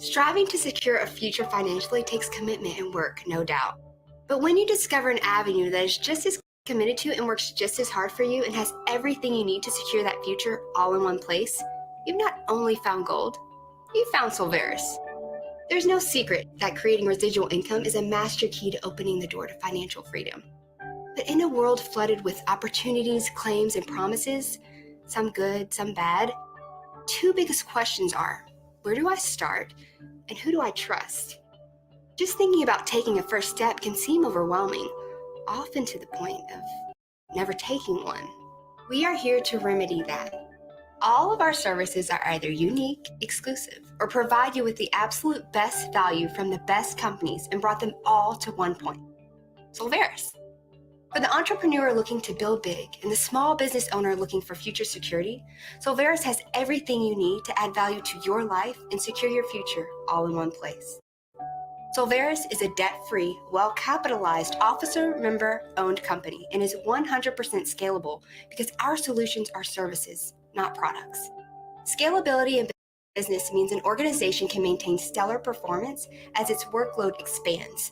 Striving to secure a future financially takes commitment and work, no doubt. But when you discover an avenue that is just as committed to and works just as hard for you and has everything you need to secure that future all in one place, you've not only found gold, you've found Solvaris. There's no secret that creating residual income is a master key to opening the door to financial freedom. But in a world flooded with opportunities, claims, and promises, some good, some bad, two biggest questions are, where do I start and who do I trust? Just thinking about taking a first step can seem overwhelming, often to the point of never taking one. We are here to remedy that. All of our services are either unique, exclusive, or provide you with the absolute best value from the best companies and brought them all to one point. Solvaris. For the entrepreneur looking to build big and the small business owner looking for future security, Solvaris has everything you need to add value to your life and secure your future all in one place. Solvaris is a debt-free, well-capitalized, officer-member-owned company and is 100% scalable because our solutions are services, not products. Scalability in business means an organization can maintain stellar performance as its workload expands.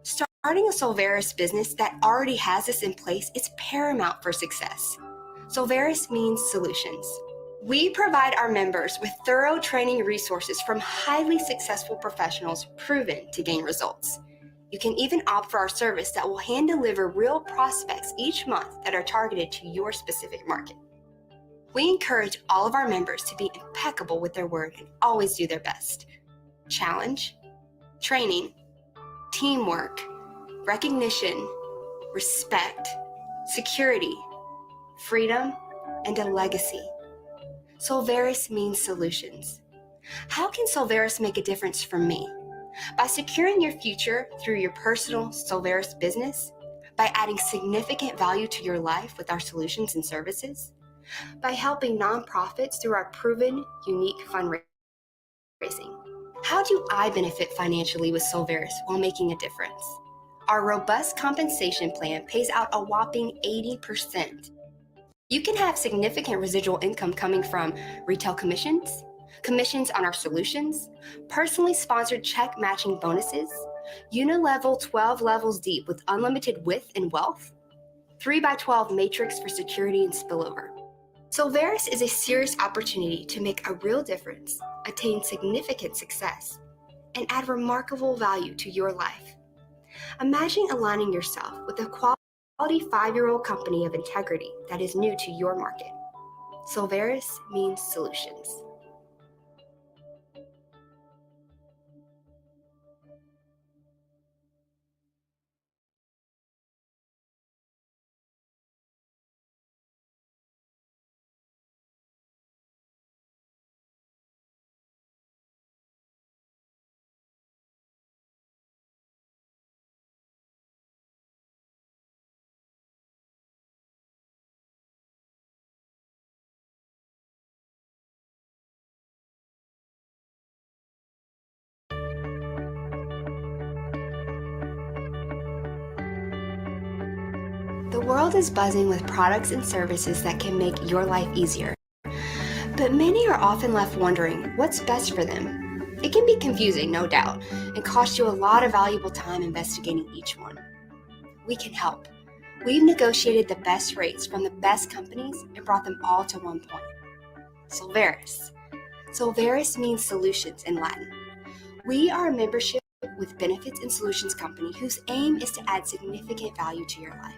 Starting a Solvaris business that already has this in place is paramount for success. Solvaris means solutions. We provide our members with thorough training resources from highly successful professionals proven to gain results. You can even opt for our service that will hand deliver real prospects each month that are targeted to your specific market. We encourage all of our members to be impeccable with their word and always do their best. Challenge, training, teamwork, recognition, respect, security, freedom, and a legacy. Solvaris means solutions. How can Solvaris make a difference for me? By securing your future through your personal Solvaris business, by adding significant value to your life with our solutions and services, by helping nonprofits through our proven, unique fundraising. How do I benefit financially with Solvaris while making a difference? Our robust compensation plan pays out a whopping 80%. You can have significant residual income coming from retail commissions, commissions on our solutions, personally sponsored check matching bonuses, unilevel 12 levels deep with unlimited width and wealth, 3x12 matrix for security and spillover. Solvaris is a serious opportunity to make a real difference, attain significant success, and add remarkable value to your life. Imagine aligning yourself with a quality 5-year-old company of integrity that is new to your market. Solvaris means solutions. The world is buzzing with products and services that can make your life easier. But many are often left wondering what's best for them. It can be confusing, no doubt, and cost you a lot of valuable time investigating each one. We can help. We've negotiated the best rates from the best companies and brought them all to one point. Solvaris. Solvaris means solutions in Latin. We are a membership with benefits and solutions company whose aim is to add significant value to your life.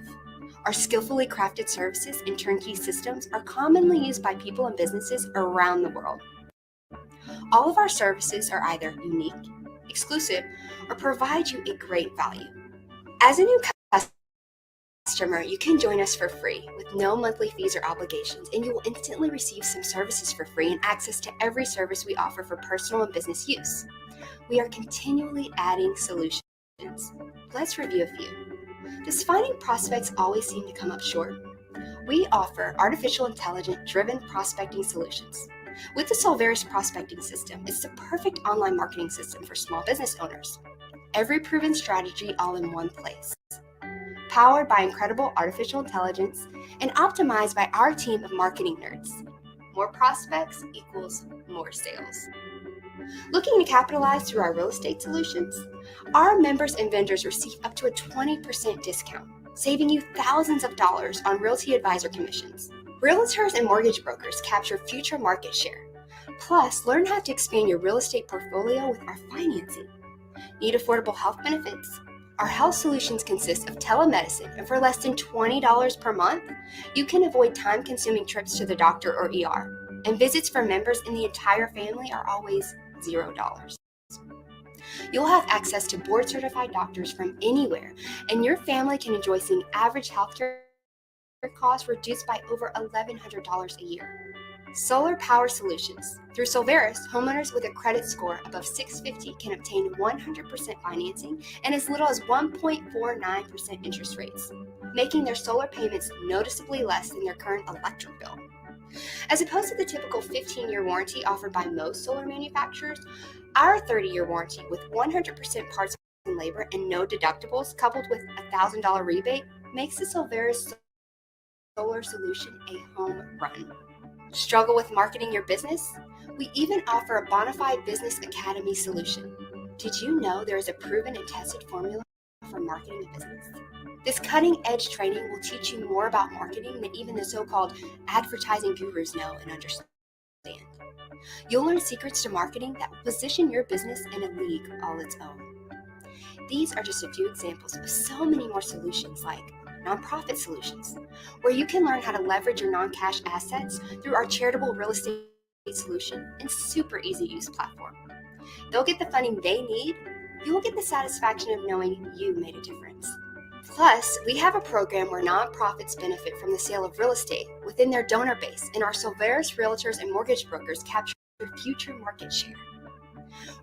Our skillfully crafted services and turnkey systems are commonly used by people and businesses around the world. All of our services are either unique, exclusive, or provide you a great value. As a new customer, you can join us for free with no monthly fees or obligations, and you will instantly receive some services for free and access to every service we offer for personal and business use. We are continually adding solutions. Let's review a few. Does finding prospects always seem to come up short? We offer artificial intelligence-driven prospecting solutions. With the Solvaris prospecting system, it's the perfect online marketing system for small business owners. Every proven strategy all in one place. Powered by incredible artificial intelligence and optimized by our team of marketing nerds. More prospects equals more sales. Looking to capitalize through our real estate solutions? Our members and vendors receive up to a 20% discount, saving you thousands of dollars on realty advisor commissions. Realtors and mortgage brokers capture future market share. Plus, learn how to expand your real estate portfolio with our financing. Need affordable health benefits? Our health solutions consist of telemedicine, and for less than $20 per month, you can avoid time-consuming trips to the doctor or ER. And visits for members in the entire family are always $0. You'll have access to board-certified doctors from anywhere, and your family can enjoy seeing average healthcare costs reduced by over $1,100 a year. Solar power solutions. Through Solveris, homeowners with a credit score above 650 can obtain 100% financing and as little as 1.49% interest rates, making their solar payments noticeably less than their current electric bill. As opposed to the typical 15-year warranty offered by most solar manufacturers, our 30-year warranty with 100% parts and labor and no deductibles, coupled with a $1,000 rebate, makes the Solveris solar solution a home run. Struggle with marketing your business? We even offer a Bonafide Business Academy solution. Did you know there is a proven and tested formula for marketing a business? This cutting-edge training will teach you more about marketing than even the so-called advertising gurus know and understand. You'll learn secrets to marketing that will position your business in a league all its own. These are just a few examples of so many more solutions like nonprofit solutions, where you can learn how to leverage your non-cash assets through our charitable real estate solution and super easy-to-use platform. They'll get the funding they need. You will get the satisfaction of knowing you made a difference. Plus, we have a program where nonprofits benefit from the sale of real estate within their donor base, and our Solveris realtors and mortgage brokers capture future market share.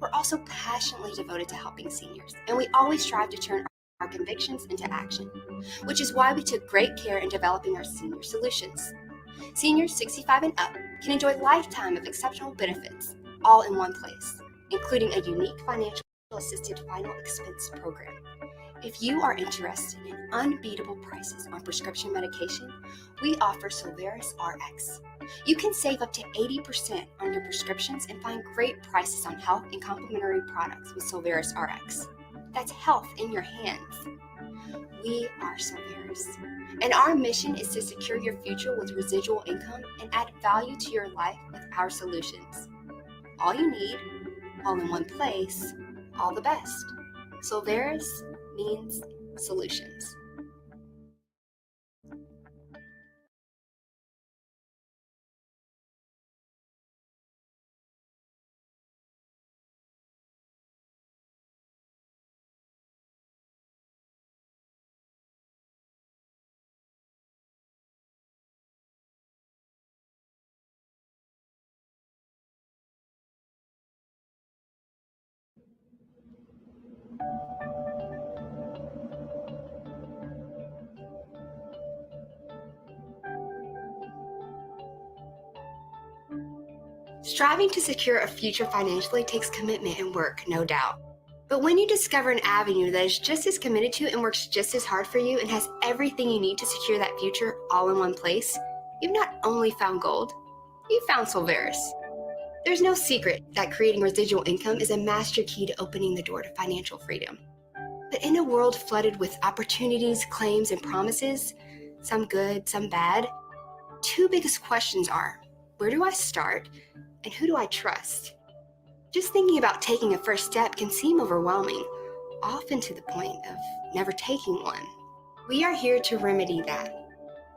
We're also passionately devoted to helping seniors, and we always strive to turn our convictions into action, which is why we took great care in developing our senior solutions. Seniors 65 and up can enjoy a lifetime of exceptional benefits, all in one place, including a unique financial assisted final expense program. If you are interested in unbeatable prices on prescription medication, we offer Solveris RX. You can save up to 80% on your prescriptions and find great prices on health and complementary products with Solveris RX. That's health in your hands. We are Solveris, and our mission is to secure your future with residual income and add value to your life with our solutions. All you need, all in one place, all the best. Solveris means solutions. Striving to secure a future financially takes commitment and work, no doubt. But when you discover an avenue that is just as committed to and works just as hard for you and has everything you need to secure that future all in one place, you've not only found gold, you've found Solveris. There's no secret that creating residual income is a master key to opening the door to financial freedom. But in a world flooded with opportunities, claims, and promises, some good, some bad, two biggest questions are, where do I start and who do I trust? Just thinking about taking a first step can seem overwhelming, often to the point of never taking one. We are here to remedy that.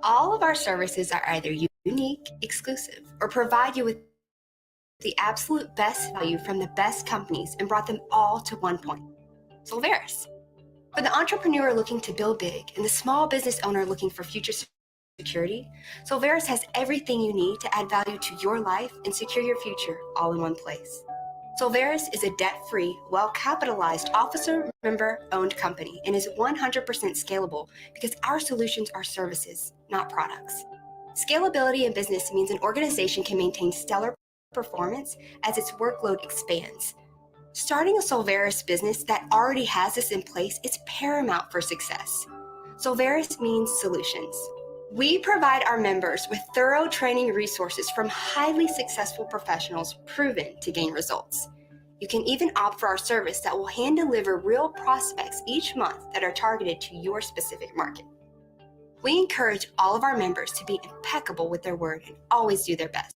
All of our services are either unique, exclusive, or provide you with the absolute best value from the best companies and brought them all to one point. Solveris. For the entrepreneur looking to build big and the small business owner looking for future security, Solveris has everything you need to add value to your life and secure your future all in one place. Solveris is a debt-free, well-capitalized officer member-owned company and is 100% scalable because our solutions are services, not products. Scalability in business means an organization can maintain stellar performance as its workload expands. Starting a Solveris business that already has this in place is paramount for success. Solveris means solutions. We provide our members with thorough training resources from highly successful professionals proven to gain results. You can even opt for our service that will hand deliver real prospects each month that are targeted to your specific market. We encourage all of our members to be impeccable with their word and always do their best.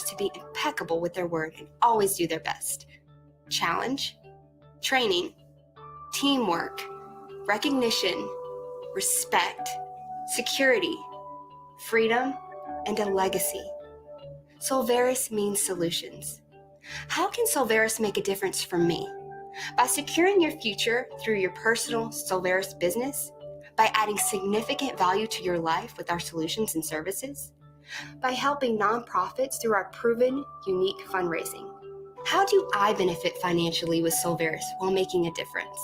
To be impeccable with their word and always do their best. Challenge, training, teamwork, recognition, respect, security, freedom, and a legacy. Solvaris means solutions. How can Solvaris make a difference for me? By securing your future through your personal Solvaris business, by adding significant value to your life with our solutions and services, by helping nonprofits through our proven, unique fundraising. How do I benefit financially with Solvaris while making a difference?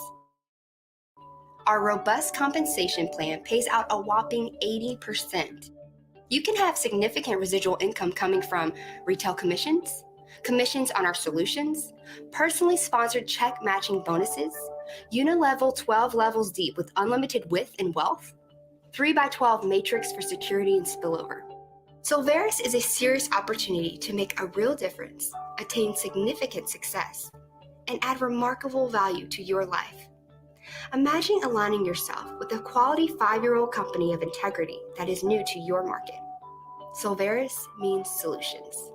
Our robust compensation plan pays out a whopping 80%. You can have significant residual income coming from retail commissions, commissions on our solutions, personally sponsored check matching bonuses, unilevel 12 levels deep with unlimited width and wealth, 3x12 matrix for security and spillover. Solvaris is a serious opportunity to make a real difference, attain significant success, and add remarkable value to your life. Imagine aligning yourself with a quality 5-year-old company of integrity that is new to your market. Solvaris means solutions.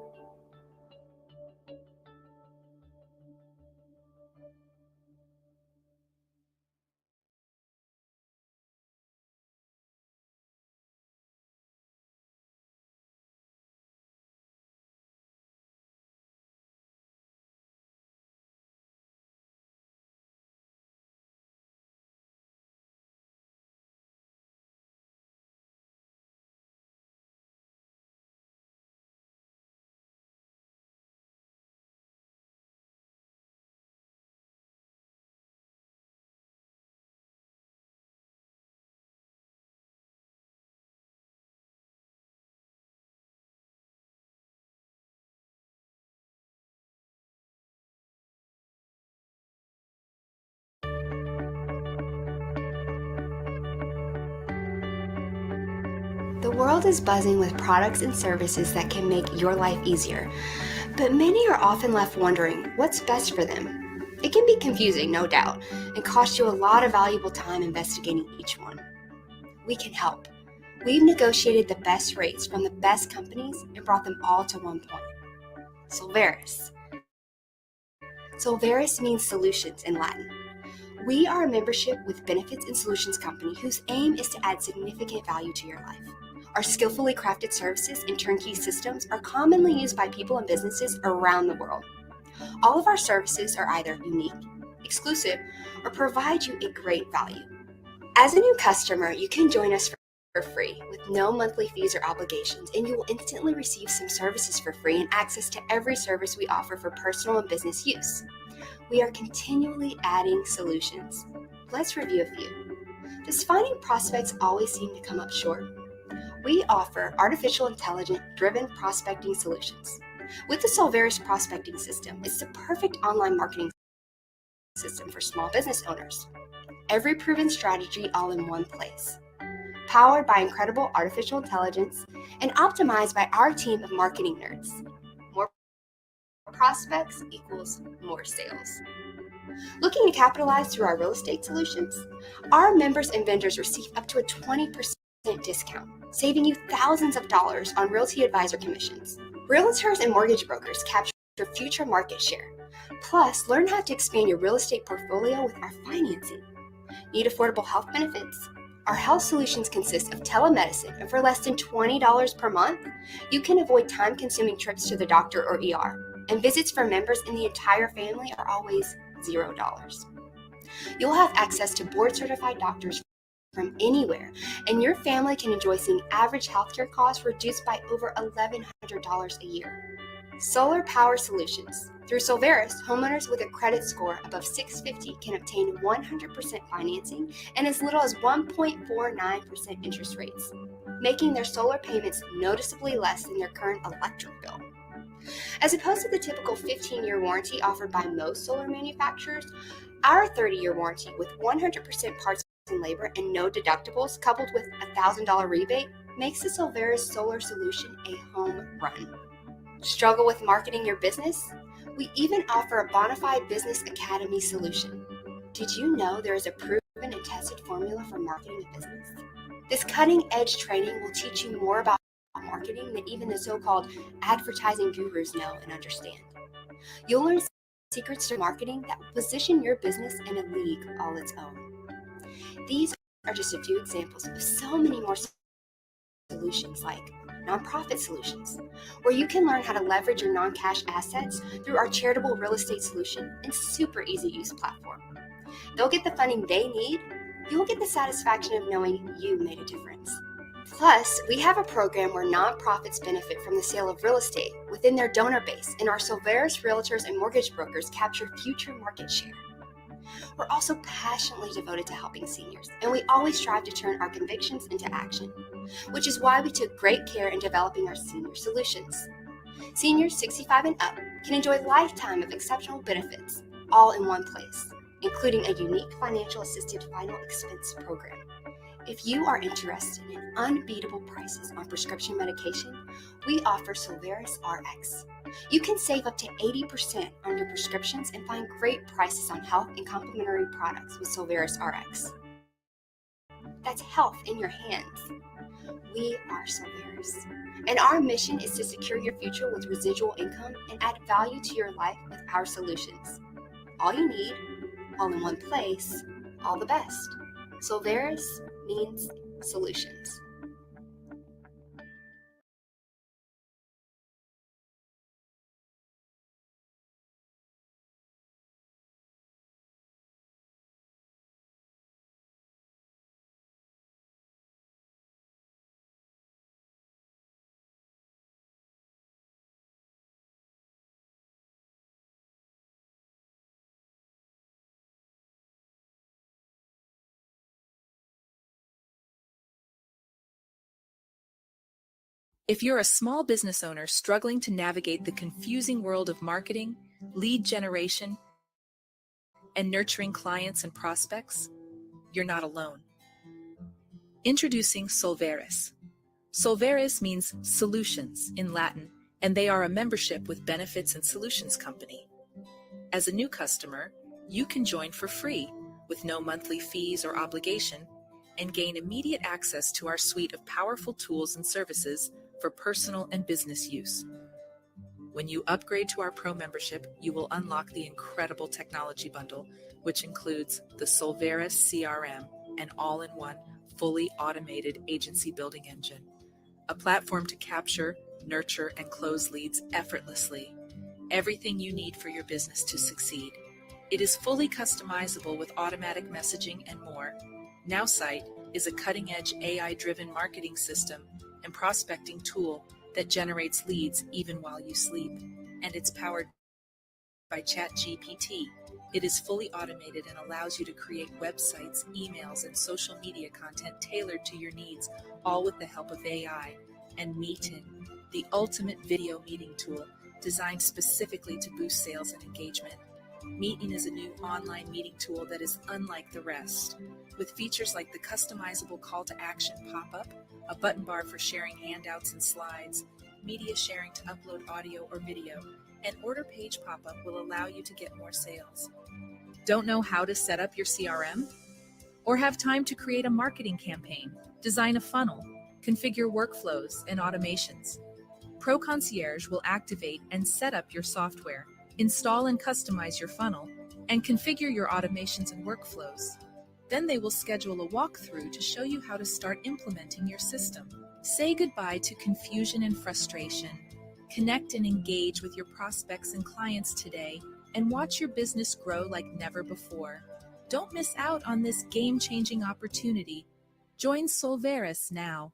The world is buzzing with products and services that can make your life easier, but many are often left wondering what's best for them. It can be confusing, no doubt, and cost you a lot of valuable time investigating each one. We can help. We've negotiated the best rates from the best companies and brought them all to one point. Solvaris. Solvaris means solutions in Latin. We are a membership with benefits and solutions company whose aim is to add significant value to your life. Our skillfully crafted services and turnkey systems are commonly used by people and businesses around the world. All of our services are either unique, exclusive, or provide you a great value. As a new customer, you can join us for free with no monthly fees or obligations, and you will instantly receive some services for free and access to every service we offer for personal and business use. We are continually adding solutions. Let's review a few. Does finding prospects always seem to come up short? We offer artificial intelligence-driven prospecting solutions. With the Solvaris prospecting system, it's the perfect online marketing system for small business owners. Every proven strategy all in one place. Powered by incredible artificial intelligence and optimized by our team of marketing nerds. More prospects equals more sales. Looking to capitalize through our real estate solutions? Our members and vendors receive up to a 20% discount, saving you thousands of dollars on realty advisor commissions. Realtors and mortgage brokers capture future market share. Plus, learn how to expand your real estate portfolio with our financing. Need affordable health benefits? Our health solutions consist of telemedicine, and for less than $20 per month, you can avoid time-consuming trips to the doctor or ER. and visits for members in the entire family are always $0. You'll have access to board-certified doctors from anywhere, and your family can enjoy seeing average healthcare costs reduced by over $1,100 a year. Solar Power Solutions. Through Solveris, homeowners with a credit score above 650 can obtain 100% financing and as little as 1.49% interest rates, making their solar payments noticeably less than their current electric bill. As opposed to the typical 15-year warranty offered by most solar manufacturers, our 30-year warranty with 100% parts and labor and no deductibles coupled with a $1,000 rebate makes the Solveris solar solution a home run. Struggle with marketing your business? We even offer a Bonafide Business Academy solution. Did you know there is a proven and tested formula for marketing a business? This cutting-edge training will teach you more about marketing than even the so-called advertising gurus know and understand. You'll learn secrets to marketing that will position your business in a league all its own. These are just a few examples of so many more solutions like nonprofit solutions, where you can learn how to leverage your non-cash assets through our charitable real estate solution and super easy use platform. They'll get the funding they need. You'll get the satisfaction of knowing you made a difference. Plus, we have a program where nonprofits benefit from the sale of real estate within their donor base, and our Solveris realtors and mortgage brokers capture future market share. We're also passionately devoted to helping seniors, and we always strive to turn our convictions into action, which is why we took great care in developing our senior solutions. Seniors 65 and up can enjoy a lifetime of exceptional benefits, all in one place, including a unique financial assisted final expense program. If you are interested in unbeatable prices on prescription medication, we offer Solveris RX. You can save up to 80% on your prescriptions and find great prices on health and complementary products with Solveris RX. That's health in your hands. We are Solveris, and our mission is to secure your future with residual income and add value to your life with our solutions. All you need, all in one place, all the best. Solveris means solutions. If you're a small business owner struggling to navigate the confusing world of marketing, lead generation, and nurturing clients and prospects, you're not alone. Introducing Solveris. Solveris means solutions in Latin, and they are a membership with benefits and solutions company. As a new customer, you can join for free with no monthly fees or obligation and gain immediate access to our suite of powerful tools and services for personal and business use. When you upgrade to our Pro membership, you will unlock the incredible technology bundle, which includes the Solveris CRM, an all-in-one, fully automated agency building engine, a platform to capture, nurture, and close leads effortlessly. Everything you need for your business to succeed. It is fully customizable with automatic messaging and more. NowSite is a cutting-edge AI-driven marketing system and prospecting tool that generates leads even while you sleep, and it's powered by ChatGPT. It is fully automated and allows you to create websites, emails, and social media content tailored to your needs, all with the help of AI. And Meetin, the ultimate video meeting tool designed specifically to boost sales and engagement. Meetin is a new online meeting tool that is unlike the rest, with features like the customizable call to action pop-up, a button bar for sharing handouts and slides, media sharing to upload audio or video, and order page pop-up will allow you to get more sales. Don't know how to set up your CRM? Or have time to create a marketing campaign, design a funnel, configure workflows and automations? Pro Concierge will activate and set up your software, install and customize your funnel, and configure your automations and workflows. Then they will schedule a walkthrough to show you how to start implementing your system. Say goodbye to confusion and frustration. Connect and engage with your prospects and clients today and watch your business grow like never before. Don't miss out on this game-changing opportunity. Join Solveris now.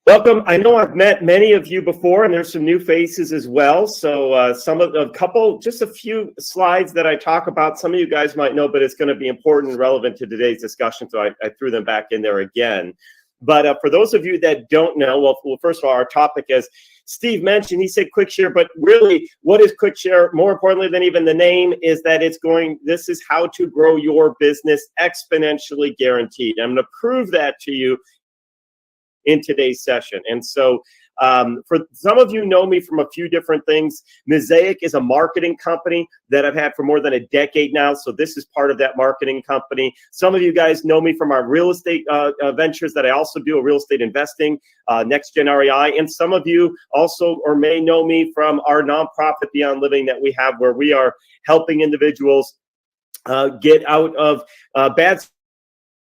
Welcome. I know I've met many of you before, and there's some new faces as well. So just a few slides that I talk about. Some of you guys might know, but it's going to be important and relevant to today's discussion. So I threw them back in there again. But for those of you that don't know, well, first of all, our topic, as Steve mentioned, he said QuickShare, but really, what is QuickShare? More importantly than even the name is that this is how to grow your business exponentially guaranteed. I'm going to prove that to you in today's session. And so for some of you know me from a few different things. Mosaic is a marketing company that I've had for more than a decade now. So this is part of that marketing company. Some of you guys know me from our real estate ventures that I also do, a real estate investing, Next Gen REI. And some of you also or may know me from our nonprofit Beyond Living that we have, where we are helping individuals get out of bad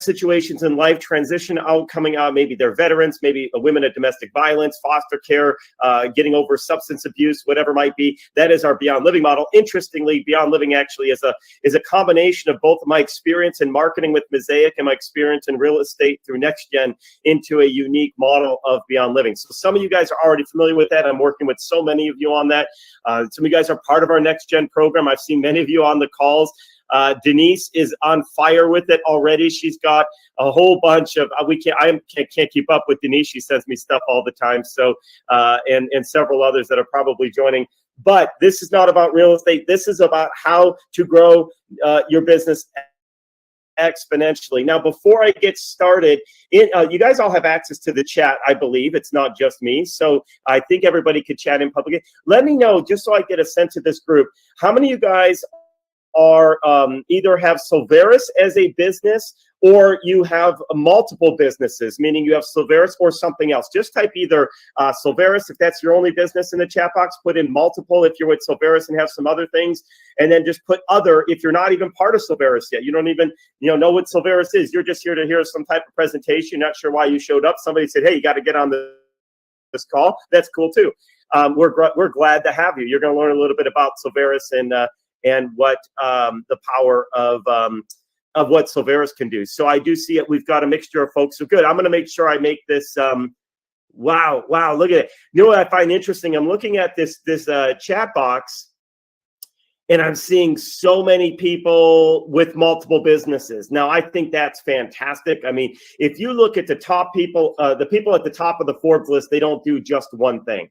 situations in life, transition out, coming out, maybe they're veterans, maybe women at domestic violence, foster care, getting over substance abuse, whatever it might be. That is our Beyond Living model. Interestingly, Beyond Living actually is a combination of both my experience in marketing with Mosaic and my experience in real estate through Next Gen into a unique model of Beyond Living. So some of you guys are already familiar with that. I'm working with so many of you on that. Some of you guys are part of our Next Gen program. I've seen many of you on the calls. Denise is on fire with it already. She's got a whole bunch of I can't keep up with Denise. She sends me stuff all the time. So and several others that are probably joining. But this is not about real estate. This is about how to grow your business exponentially. Now, before I get started, you guys all have access to the chat, I believe. It's not just me. So I think everybody could chat in public. Let me know, just so I get a sense of this group, how many of you guys are either have Solveris as a business or you have multiple businesses, meaning you have Solveris or something else. Just type either Solveris if that's your only business in the chat box, put in multiple if you're with Solveris and have some other things, and then just put other if you're not even part of Solveris yet. You don't even know what Solveris is. You're just here to hear some type of presentation, not sure why you showed up. Somebody said, hey, you got to get on this call. That's cool too. We're glad to have you. You're going to learn a little bit about Solveris and what the power of what Solveris can do. So I do see it. We've got a mixture of folks. So good. I'm going to make sure I make this. Wow, look at it. You know what I find interesting? I'm looking at this chat box, and I'm seeing so many people with multiple businesses. Now, I think that's fantastic. I mean, if you look at the top people, the people at the top of the Forbes list, they don't do just one thing.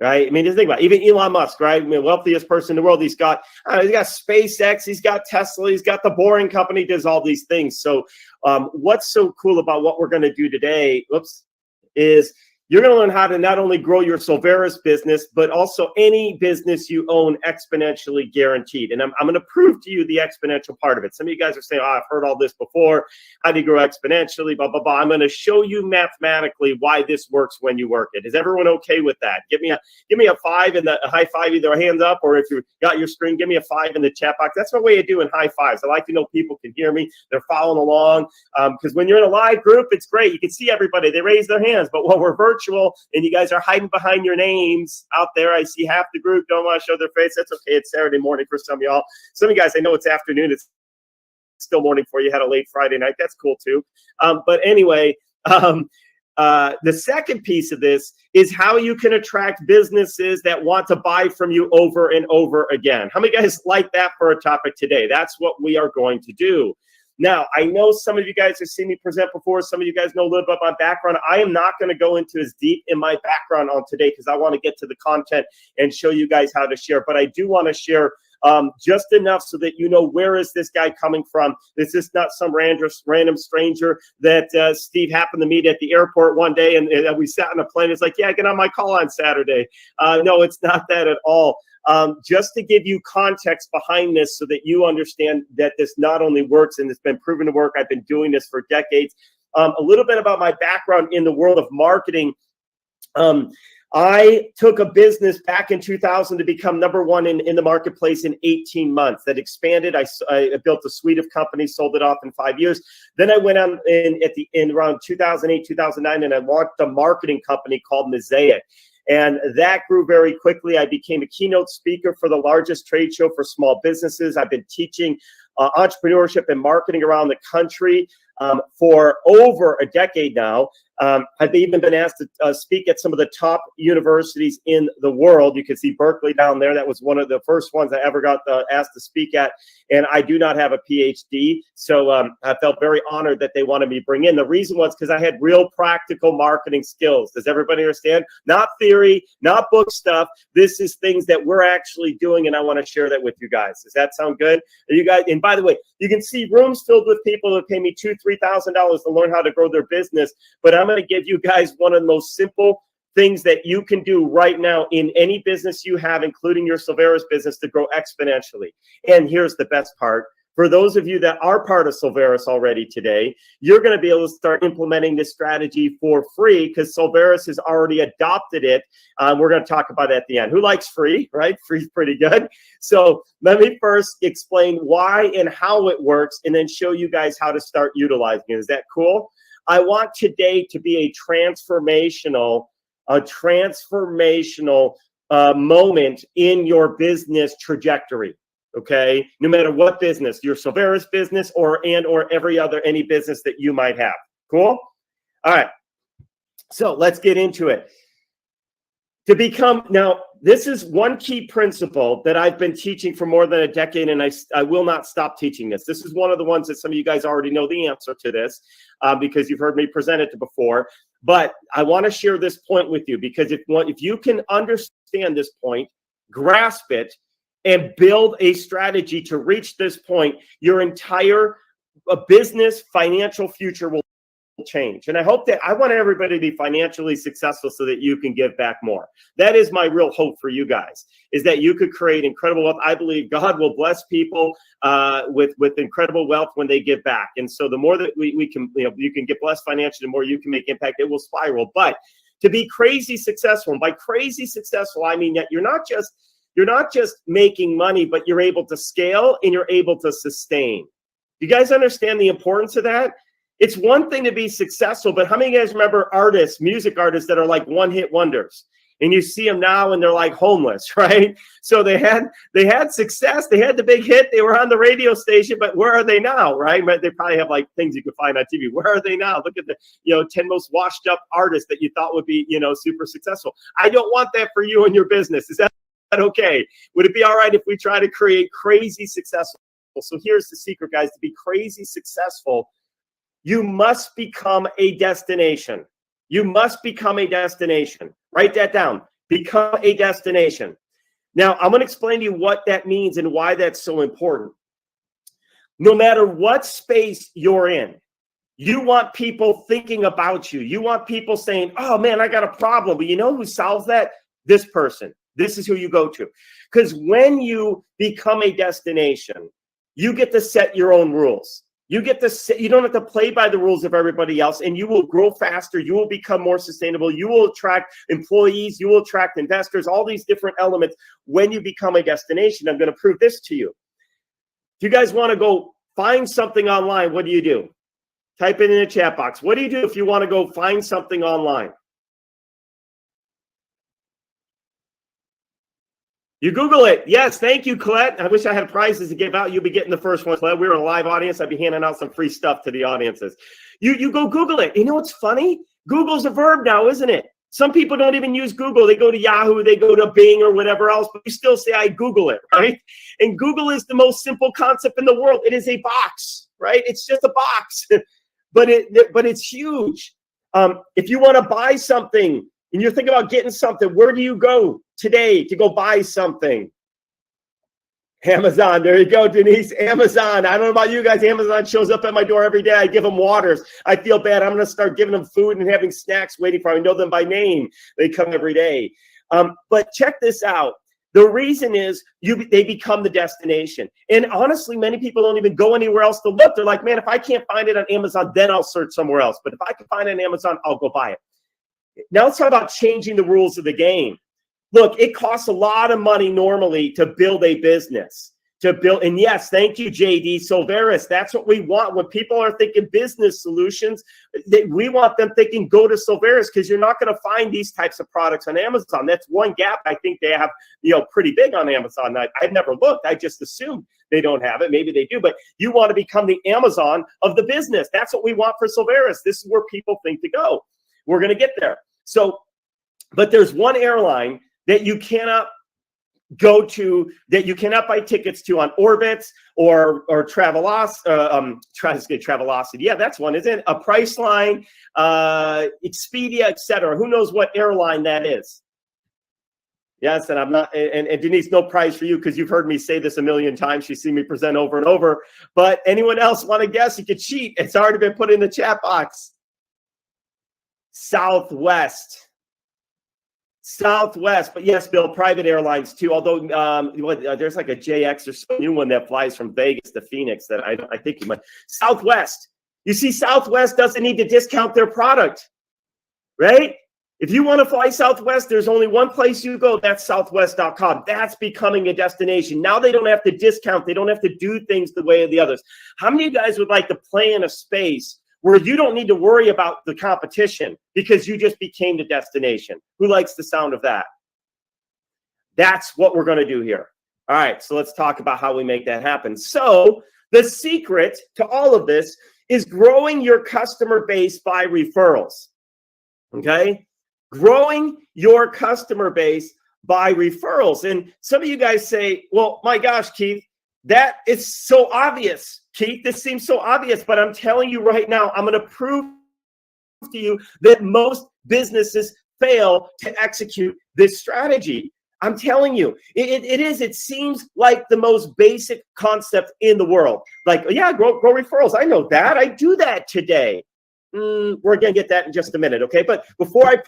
Right? I mean, just think about it. Even Elon Musk, right? I mean, wealthiest person in the world. He's got SpaceX, he's got Tesla, he's got the Boring Company, does all these things. So what's so cool about what we're going to do today, is you're going to learn how to not only grow your Solveris business, but also any business you own exponentially guaranteed. And I'm going to prove to you the exponential part of it. Some of you guys are saying, I've heard all this before. How do you grow exponentially? Blah, blah, blah. I'm going to show you mathematically why this works when you work it. Is everyone okay with that? Give me a 5 in the high five, either a hands up, or if you got your screen, give me a 5 in the chat box. That's my way of doing high fives. I like to know people can hear me. They're following along. Because when you're in a live group, it's great. You can see everybody. They raise their hands. But when we're virtual and you guys are hiding behind your names out there, I see half the group don't want to show their face. That's okay. It's Saturday morning for some of y'all. Some of you guys, I know it's afternoon. It's still morning for you. Had a late Friday night. That's cool too. But anyway, the second piece of this is how you can attract businesses that want to buy from you over and over again. How many guys like that for a topic today? That's what we are going to do. Now, I know some of you guys have seen me present before. Some of you guys know a little bit about my background. I am not going to go into as deep in my background on today because I want to get to the content and show you guys how to share. But I do want to share just enough so that you know, where is this guy coming from? This is not some random stranger that Steve happened to meet at the airport one day and we sat on a plane. It's like, yeah, get on my call on Saturday. No, it's not that at all. Just to give you context behind this so that you understand that this not only works and it's been proven to work. I've been doing this for decades. A little bit about my background in the world of marketing. I took a business back in 2000 to become number one in the marketplace in 18 months. That expanded. I built a suite of companies, sold it off in 5 years. Then I went on in around 2008, 2009, and I launched a marketing company called Mosaic. And that grew very quickly. I became a keynote speaker for the largest trade show for small businesses. I've been teaching entrepreneurship and marketing around the country for over a decade now. I've even been asked to speak at some of the top universities in the world. You can see Berkeley down there. That was one of the first ones I ever got asked to speak at. And I do not have a PhD. So I felt very honored that they wanted me to bring in. The reason was because I had real practical marketing skills. Does everybody understand? Not theory, not book stuff. This is things that we're actually doing, and I want to share that with you guys. Does that sound good? You guys, and by the way, you can see rooms filled with people that pay me $2,000-$3,000 to learn how to grow their business. But I'm going to give you guys one of the most simple things that you can do right now in any business you have, including your Silveris business, to grow exponentially. And here's the best part. For those of you that are part of Silveris already today, you're going to be able to start implementing this strategy for free because Silveris has already adopted it. We're going to talk about it at the end. Who likes free, right? Free's pretty good. So let me first explain why and how it works and then show you guys how to start utilizing it. Is that cool? I want today to be a transformational moment in your business trajectory. Okay, no matter what business, your Silveris business or any business that you might have. Cool? All right. So let's get into it. Now, this is one key principle that I've been teaching for more than a decade, and I will not stop teaching this. This is one of the ones that some of you guys already know the answer to this because you've heard me present it before. But I want to share this point with you because if you can understand this point, grasp it, and build a strategy to reach this point, your entire business financial future will change. And I want everybody to be financially successful so that you can give back more. That is my real hope for you guys, is that you could create incredible wealth. I believe God will bless people with incredible wealth when they give back. And so the more that we can, you can get blessed financially, the more you can make impact, it will spiral. But to be crazy successful, and by crazy successful, I mean that you're not just making money, but you're able to scale and you're able to sustain. You guys understand the importance of that? It's one thing to be successful, but how many of you guys remember music artists that are like one-hit wonders? And you see them now and they're like homeless, right? So they had success, they had the big hit, they were on the radio station, but where are they now, right? They probably have like things you could find on TV. Where are they now? Look at the 10 most washed up artists that you thought would be, super successful. I don't want that for you and your business. Is that okay? Would it be all right if we try to create crazy successful? So here's the secret, guys. To be crazy successful, you must become a destination. You must become a destination. Write that down. Become a destination. Now, I'm going to explain to you what that means and why that's so important. No matter what space you're in, you want people thinking about you. You want people saying, oh, man, I got a problem. But you know who solves that? This person. This is who you go to. Because when you become a destination, you get to set your own rules. You don't have to play by the rules of everybody else, and you will grow faster. You will become more sustainable. You will attract employees. You will attract investors, all these different elements when you become a destination. I'm going to prove this to you. If you guys want to go find something online, what do? Type it in the chat box. What do you do if you want to go find something online? You Google it. Yes, thank you, Colette. I wish I had prizes to give out. You'll be getting the first one, Colette. We were a live audience. I'd be handing out some free stuff to the audiences. You go Google it. You know what's funny? Google's a verb now, isn't it? Some people don't even use Google. They go to Yahoo, they go to Bing or whatever else, but you still say, I Google it, right? And Google is the most simple concept in the world. It is a box, right? It's just a box, but it's huge. If you want to buy something, and you're thinking about getting something, where do you go today to go buy something? Amazon. There you go, Denise. Amazon. I don't know about you guys. Amazon shows up at my door every day. I give them waters. I feel bad. I'm going to start giving them food and having snacks waiting for them. I know them by name. They come every day. But check this out. The reason is they become the destination. And honestly, many people don't even go anywhere else to look. They're like, man, if I can't find it on Amazon, then I'll search somewhere else. But if I can find it on Amazon, I'll go buy it. Now let's talk about changing the rules of the game. Look, it costs a lot of money normally to build a business. And yes, thank you, JD. Solveris, that's what we want. When people are thinking business solutions, we want them thinking go to Solveris, because you're not going to find these types of products on Amazon. That's one gap I think they have, pretty big on Amazon. I've never looked. I just assumed they don't have it. Maybe they do, but you want to become the Amazon of the business. That's what we want for Solveris. This is where people think to go. We're going to get there. So, but there's one airline that you cannot go to, that you cannot buy tickets to on Orbitz or Travelocity. Yeah, that's one, isn't it? A Priceline, Expedia, etc. Who knows what airline that is? Yes, and I'm not, and Denise, no prize for you because you've heard me say this a million times. She's seen me present over and over. But anyone else want to guess? You could cheat. It's already been put in the chat box. Southwest, but yes, Bill, private airlines too. Although there's like a JX or some new one that flies from Vegas to Phoenix that I think you might. Southwest. You see, Southwest doesn't need to discount their product, right? If you want to fly Southwest, there's only one place you go. That's Southwest.com. That's becoming a destination. Now they don't have to discount. They don't have to do things the way of the others. How many of you guys would like to play in a space where you don't need to worry about the competition because you just became the destination? Who likes the sound of that? That's what we're going to do here. All right, so let's talk about how we make that happen. So the secret to all of this is growing your customer base by referrals, okay? Growing your customer base by referrals. And some of you guys say, well, my gosh, Keith, that is so obvious. Keith, this seems so obvious, but I'm telling you right now, I'm going to prove to you that most businesses fail to execute this strategy. I'm telling you, it seems like the most basic concept in the world. Like, yeah, grow referrals. I know that. I do that today. We're going to get that in just a minute, okay? But before I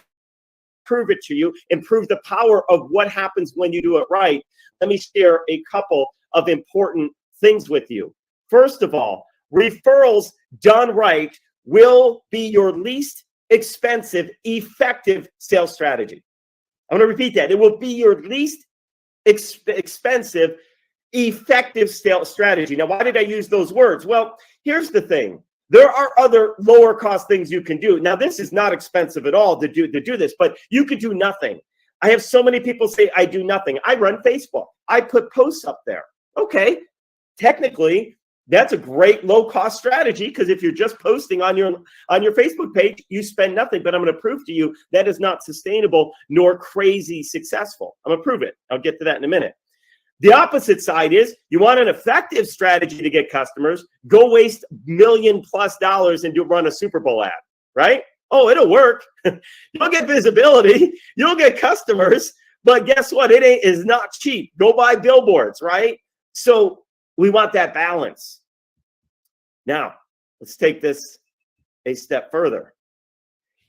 prove it to you and prove the power of what happens when you do it right, let me share a couple of important things with you. First of all, referrals done right will be your least expensive, effective sales strategy. I'm going to repeat that. It will be your least expensive, effective sales strategy. Now, why did I use those words? Well, here's the thing. There are other lower cost things you can do. Now, this is not expensive at all to do this, but you could do nothing. I have so many people say, I do nothing. I run Facebook. I put posts up there. Okay, technically, that's a great low-cost strategy because if you're just posting on your Facebook page, you spend nothing. But I'm going to prove to you that is not sustainable nor crazy successful. I'm going to prove it. I'll get to that in a minute. The opposite side is you want an effective strategy to get customers, go waste $1 million+ and run a Super Bowl ad, right? Oh, it'll work. You'll get visibility. You'll get customers. But guess what? It is not cheap. Go buy billboards, right? So we want that balance. Now, let's take this a step further.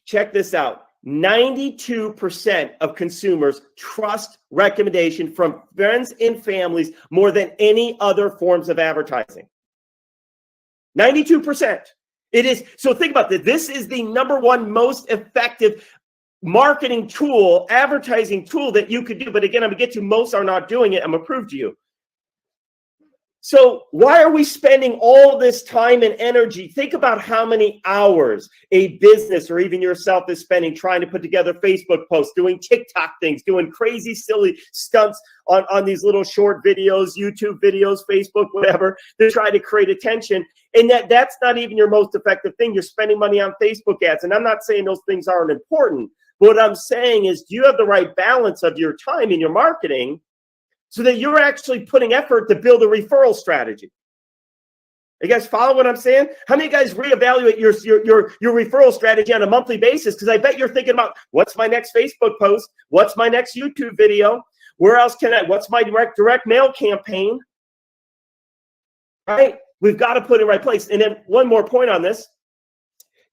Check this out. 92% of consumers trust recommendation from friends and families more than any other forms of advertising. 92%. It is. So think about this. This is the number one most effective marketing tool, advertising tool that you could do. But again, I'm going to get to most are not doing it. I'm going to prove to you. So why are we spending all this time and energy? Think about how many hours a business or even yourself is spending trying to put together Facebook posts, doing TikTok things, doing crazy, silly stunts on these little short videos, YouTube videos, Facebook, whatever, to try to create attention. And that's not even your most effective thing. You're spending money on Facebook ads. And I'm not saying those things aren't important. What I'm saying is, do you have the right balance of your time in your marketing so that you're actually putting effort to build a referral strategy? You guys follow what I'm saying? How many of you guys reevaluate your referral strategy on a monthly basis? Because I bet you're thinking about, what's my next Facebook post? What's my next YouTube video? Where else what's my direct mail campaign? Right? We've got to put it in the right place. And then one more point on this.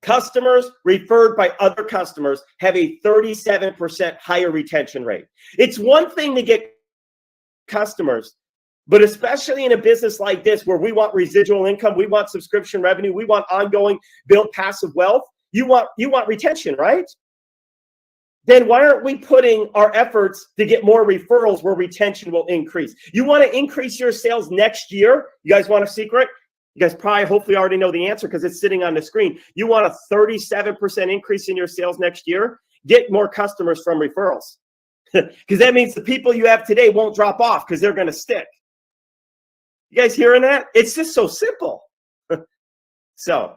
Customers referred by other customers have a 37% higher retention rate. It's one thing to get customers, but especially in a business like this where we want residual income, we want subscription revenue, we want ongoing build passive wealth, you want retention, right? then why aren't we putting our efforts to get more referrals where retention will increase? You want to increase your sales next year? You guys want a secret? You guys probably hopefully already know the answer because it's sitting on the screen. You want a 37% increase in your sales next year? Get more customers from referrals. Because that means the people you have today won't drop off because they're going to stick. You guys hearing that? It's just so simple. So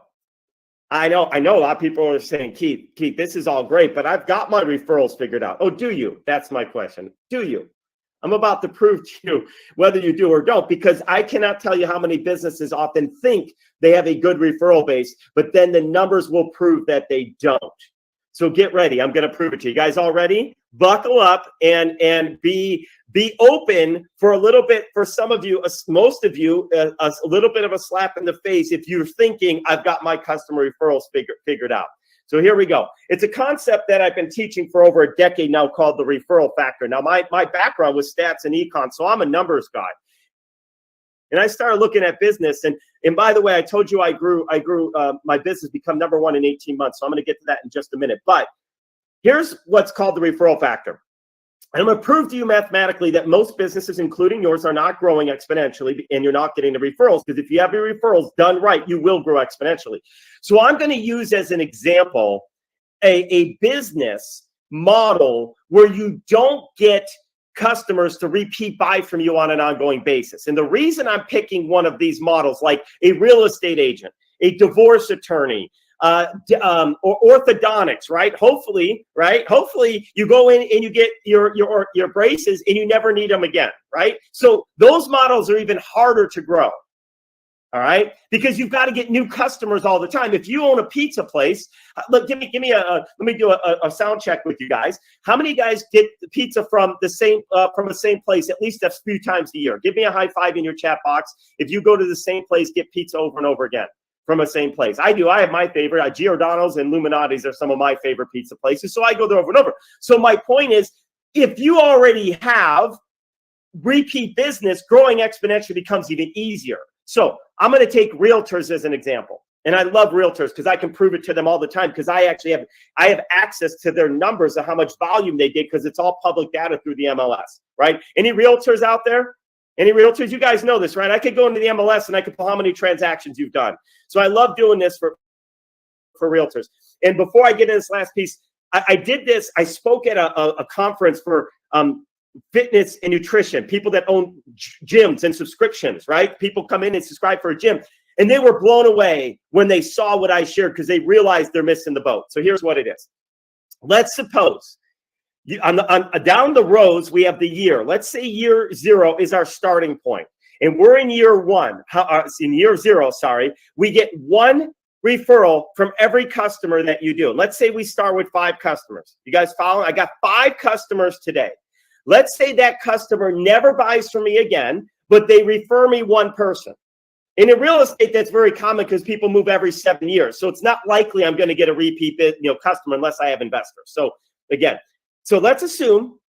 I know a lot of people are saying, Keith, this is all great, but I've got my referrals figured out. Oh, do you? That's my question. Do you? I'm about to prove to you whether you do or don't, because I cannot tell you how many businesses often think they have a good referral base, but then the numbers will prove that they don't. So get ready. I'm going to prove it to you. You guys all ready? Buckle up and be open for a little bit. For some of you, most of you, a little bit of a slap in the face if you're thinking I've got my customer referrals figured out. So here we go. It's a concept that I've been teaching for over a decade now called the referral factor. Now, my background was stats and econ, so I'm a numbers guy. And I started looking at business. And by the way, I told you I grew my business become number one in 18 months. So I'm going to get to that in just a minute. But here's what's called the referral factor. And I'm going to prove to you mathematically that most businesses, including yours, are not growing exponentially, and you're not getting the referrals. Because if you have your referrals done right, you will grow exponentially. So I'm going to use as an example a business model where you don't get customers to repeat buy from you on an ongoing basis. And the reason I'm picking one of these models, like a real estate agent, a divorce attorney, or orthodontics, right? Hopefully you go in and you get your braces and you never need them again, right? So those models are even harder to grow. All right, because you've got to get new customers all the time. If you own a pizza place, look, let me do a sound check with you guys. How many guys get the pizza from the same place at least a few times a year? Give me a high five in your chat box if you go to the same place, get pizza over and over again from the same place. I do. I have my favorite. Giordano's and Illuminati's are some of my favorite pizza places, so I go there over and over. So my point is, if you already have repeat business, growing exponentially becomes even easier. So I'm going to take realtors as an example. And I love realtors because I can prove it to them all the time because I have access to their numbers of how much volume they did because it's all public data through the MLS, right? Any realtors out there? Any realtors? You guys know this, right? I could go into the MLS and I could pull how many transactions you've done. So I love doing this for realtors. And before I get into this last piece, I did this. I spoke at a conference for fitness and nutrition, people that own gyms and subscriptions, right? People come in and subscribe for a gym. And they were blown away when they saw what I shared because they realized they're missing the boat. So here's what it is. Let's suppose down the rows, we have the year. Let's say year 0 is our starting point. And we're in year 1. In year 0, we get 1 referral from every customer that you do. Let's say we start with 5 customers. You guys follow? I got 5 customers today. Let's say that customer never buys from me again, but they refer me 1 person. And in real estate, that's very common because people move every 7 years. So it's not likely I'm going to get a repeat customer unless I have investors. So again, let's assume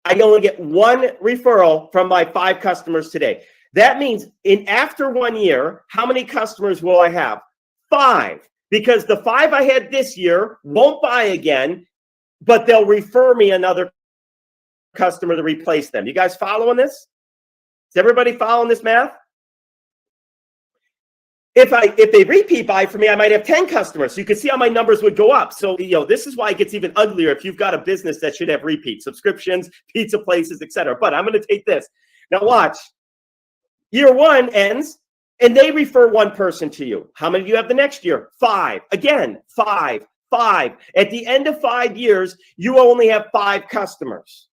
I only get 1 referral from my 5 customers today. That means after 1 year, how many customers will I have? 5. Because the 5 I had this year won't buy again, but they'll refer me another customer to replace them. You guys following this? Is everybody following this math? If they repeat buy for me, I might have 10 customers. So you can see how my numbers would go up. So, this is why it gets even uglier if you've got a business that should have repeat subscriptions, pizza places, etc. But I'm going to take this. Now watch. Year 1 ends and they refer 1 person to you. How many do you have the next year? 5. Again, 5. At the end of 5 years, you only have 5 customers.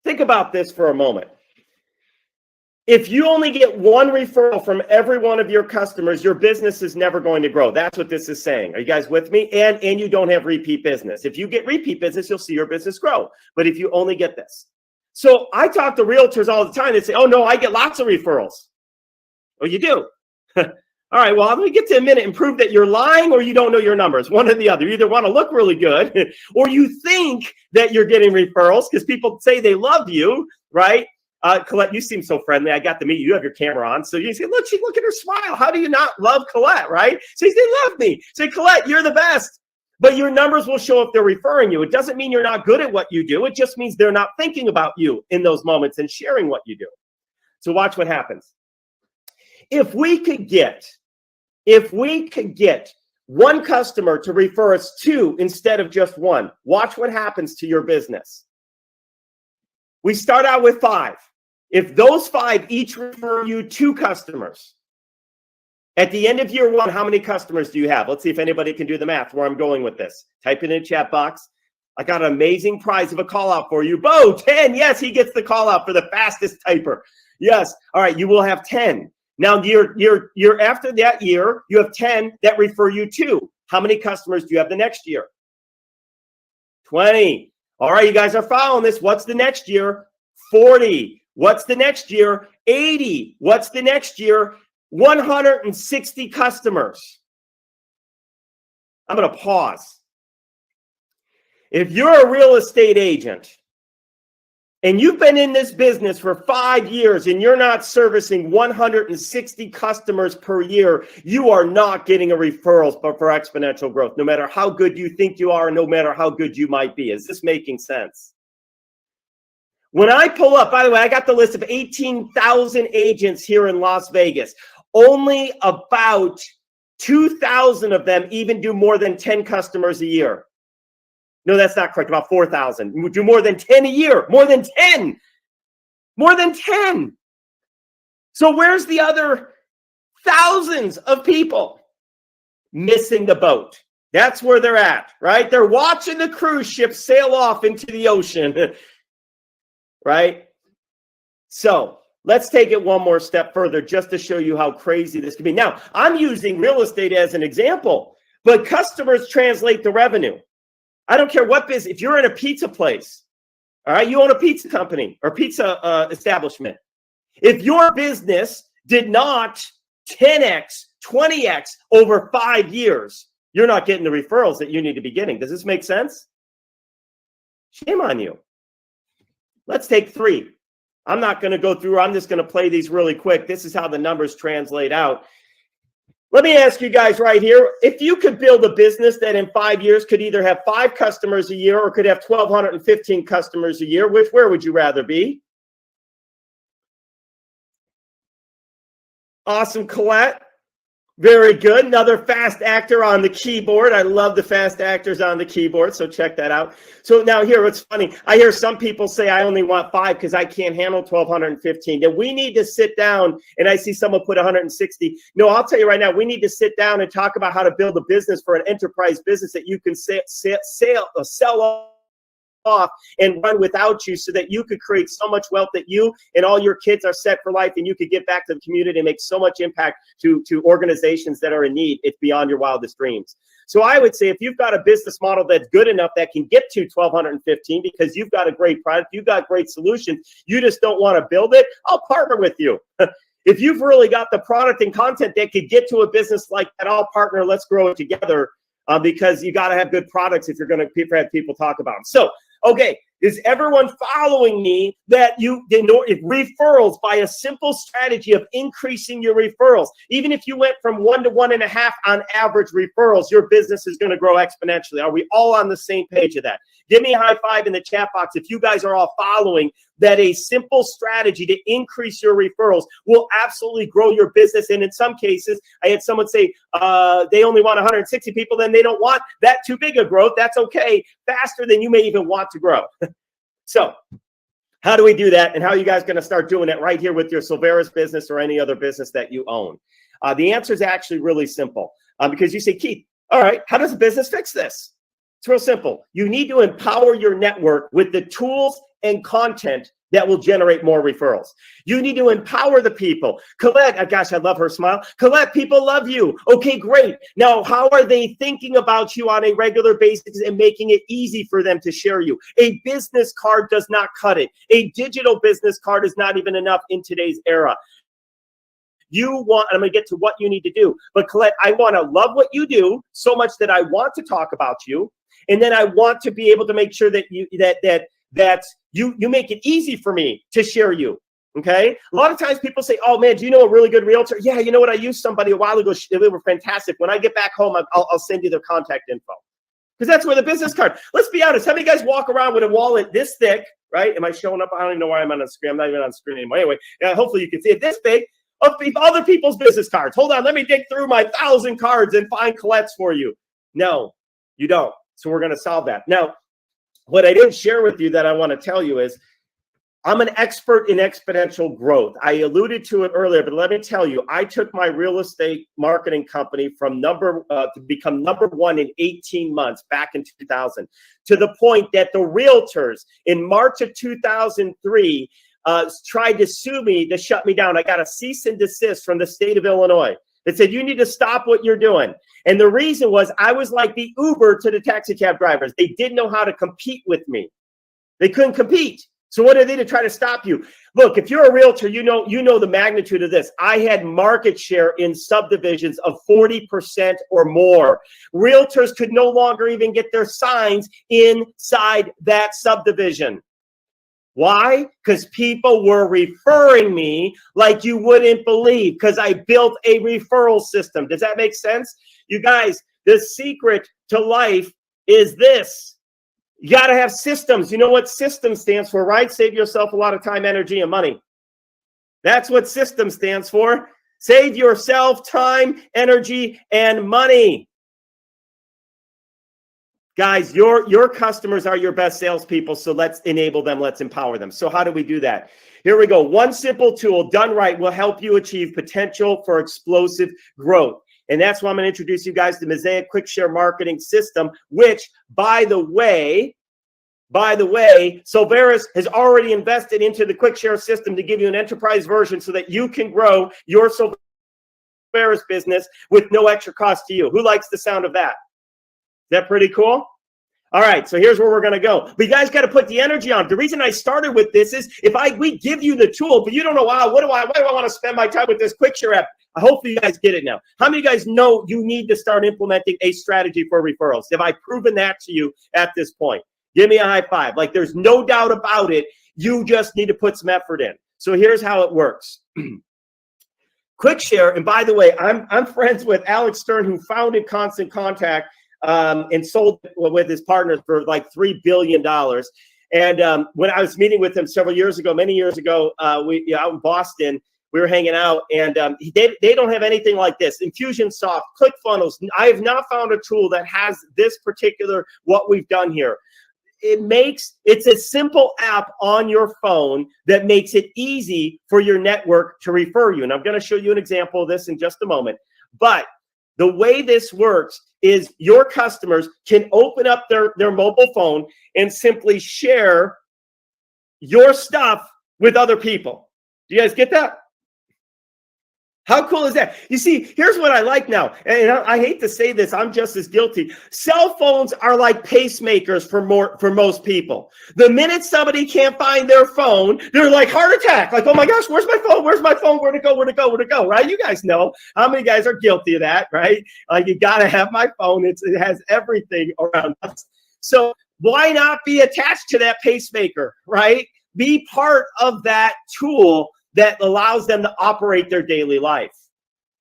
Think about this for a moment. If you only get 1 referral from every one of your customers, your business is never going to grow. That's what this is saying. Are you guys with me? And you don't have repeat business. If you get repeat business, you'll see your business grow. But if you only get this. So I talk to realtors all the time. They say, oh, no, I get lots of referrals. Oh, you do? All right, well, let me get to a minute and prove that you're lying or you don't know your numbers. One or the other. You either want to look really good or you think that you're getting referrals because people say they love you, right? Colette, you seem so friendly. I got to meet you. You have your camera on. So you say, look at her smile. How do you not love Colette, right? So you say, love me. Say, Colette, you're the best. But your numbers will show if they're referring you. It doesn't mean you're not good at what you do. It just means they're not thinking about you in those moments and sharing what you do. So watch what happens. If we could get one customer to refer us two instead of just one, watch what happens to your business. We start out with 5. If those 5 each refer you 2 customers, at the end of year 1, how many customers do you have? Let's see if anybody can do the math where I'm going with this. Type it in the chat box. I got an amazing prize of a call out for you. Bo, 10. Yes, he gets the call out for the fastest typer. Yes. All right, you will have 10. Now, you're after that year, you have 10 that refer you 2. How many customers do you have the next year? 20. All right, you guys are following this. What's the next year? 40. What's the next year? 80. What's the next year? 160 customers. I'm going to pause. If you're a real estate agent and you've been in this business for 5 years and you're not servicing 160 customers per year, you are not getting a referrals for exponential growth, no matter how good you think you are, no matter how good you might be. Is this making sense? When I pull up, by the way, I got the list of 18,000 agents here in Las Vegas. Only about 2,000 of them even do more than 10 customers a year. No, that's not correct. About 4,000. We do more than 10 a year. More than 10. More than 10. So where's the other thousands of people? Missing the boat. That's where they're at, right? They're watching the cruise ship sail off into the ocean, right? So let's take it one more step further just to show you how crazy this can be. Now, I'm using real estate as an example, but customers translate the revenue. I don't care what business. If you're in a pizza place, all right, you own a pizza company or pizza establishment. If your business did not 10x, 20x over 5 years, you're not getting the referrals that you need to be getting. Does this make sense? Shame on you. Let's take 3. I'm not going to go through. I'm just going to play these really quick. This is how the numbers translate out. Let me ask you guys right here, if you could build a business that in 5 years could either have 5 customers a year or could have 1,215 customers a year, where would you rather be? Awesome, Colette. Very good. Another fast actor on the keyboard. I love the fast actors on the keyboard, so check that out. So now here, what's funny, I hear some people say I only want 5 because I can't handle 1,215. Then we need to sit down, and I see someone put 160. No, I'll tell you right now, we need to sit down and talk about how to build a business for an enterprise business that you can sell off and run without you so that you could create so much wealth that you and all your kids are set for life and you could get back to the community and make so much impact to organizations that are in need. It's beyond your wildest dreams. So I would say if you've got a business model that's good enough that can get to 1,215 because you've got a great product, you've got great solutions, you just don't want to build it, I'll partner with you. If you've really got the product and content that could get to a business like that, I'll partner. Let's grow it together because you got to have good products if you're going to have people talk about them. So, okay, is everyone following me that referrals by a simple strategy of increasing your referrals? Even if you went from 1 to 1.5 on average referrals, your business is going to grow exponentially. Are we all on the same page of that? Give me a high five in the chat box if you guys are all following that a simple strategy to increase your referrals will absolutely grow your business. And in some cases, I had someone say they only want 160 people, then they don't want that too big a growth. That's okay. Faster than you may even want to grow. So how do we do that? And how are you guys going to start doing it right here with your Silveris business or any other business that you own? The answer is actually really simple because you say, Keith, all right, how does a business fix this? It's real simple. You need to empower your network with the tools and content that will generate more referrals. You need to empower the people. Colette, gosh, I love her smile. Colette, people love you. Okay, great. Now, how are they thinking about you on a regular basis and making it easy for them to share you? A business card does not cut it. A digital business card is not even enough in today's era. I'm going to get to what you need to do. But Colette, I want to love what you do so much that I want to talk about you. And then I want to be able to make sure that you make it easy for me to share you. Okay. A lot of times people say, oh man, do you know a really good realtor? Yeah. You know what? I used somebody a while ago. They were fantastic. When I get back home, I'll send you their contact info. because that's where the business card. Let's be honest. How many guys walk around with a wallet this thick, right? Am I showing up? I don't even know why I'm on the screen. I'm not even on the screen anymore. Anyway, hopefully you can see it this big of other people's business cards. Hold on. Let me dig through my 1,000 cards and find Colette's for you. No, you don't. So we're going to solve that. Now, what I didn't share with you that I want to tell you is I'm an expert in exponential growth. I alluded to it earlier, but let me tell you, I took my real estate marketing company from to become number one in 18 months back in 2000, to the point that the realtors in March of 2003 tried to sue me to shut me down. I got a cease and desist from the state of Illinois. It said, you need to stop what you're doing. And the reason was I was like the Uber to the taxi cab drivers. They didn't know how to compete with me. They couldn't compete. So what did they do to try to stop you? Look, if you're a realtor, you know the magnitude of this. I had market share in subdivisions of 40% or more. Realtors could no longer even get their signs inside that subdivision. Why? Because people were referring me like you wouldn't believe, because I built a referral system. Does that make sense? You guys, the secret to life is this. You got to have systems. You know what system stands for, right? Save yourself a lot of time, energy, and money. That's what system stands for. Save yourself time, energy, and money. Guys, your customers are your best salespeople, so let's enable them. Let's empower them. So how do we do that? Here we go. One simple tool done right will help you achieve potential for explosive growth. And that's why I'm going to introduce you guys to Mosaic Quick Share Marketing System, which, by the way, Solveris has already invested into the Quick Share system to give you an enterprise version so that you can grow your Solveris business with no extra cost to you. Who likes the sound of that? Is that pretty cool? All right, so here's where we're going to go. But you guys got to put the energy on. The reason I started with this is we give you the tool, but you don't know, wow, why do I want to spend my time with this Quick Share app? I hope you guys get it now. How many of you guys know you need to start implementing a strategy for referrals? Have I proven that to you at this point? Give me a high five. Like, there's no doubt about it. You just need to put some effort in. So here's how it works. Quick Share, and by the way, I'm friends with Alex Stern, who founded Constant Contact and sold with his partners for like $3 billion. And when I was meeting with him many years ago, out in Boston, we were hanging out, and they don't have anything like this. Infusionsoft, ClickFunnels. I have not found a tool that has this particular, what we've done here. It's a simple app on your phone that makes it easy for your network to refer you. And I'm going to show you an example of this in just a moment. But the way this works is your customers can open up their mobile phone and simply share your stuff with other people. Do you guys get that? How cool is that? You see, here's what I like now. And I hate to say this, I'm just as guilty. Cell phones are like pacemakers for most people. The minute somebody can't find their phone, they're like heart attack. Like, oh my gosh, where's my phone? Where's my phone? Where to go? Right? You guys know how many guys are guilty of that, right? Like, you got to have my phone. It has everything around us. So why not be attached to that pacemaker, right? Be part of that tool that allows them to operate their daily life.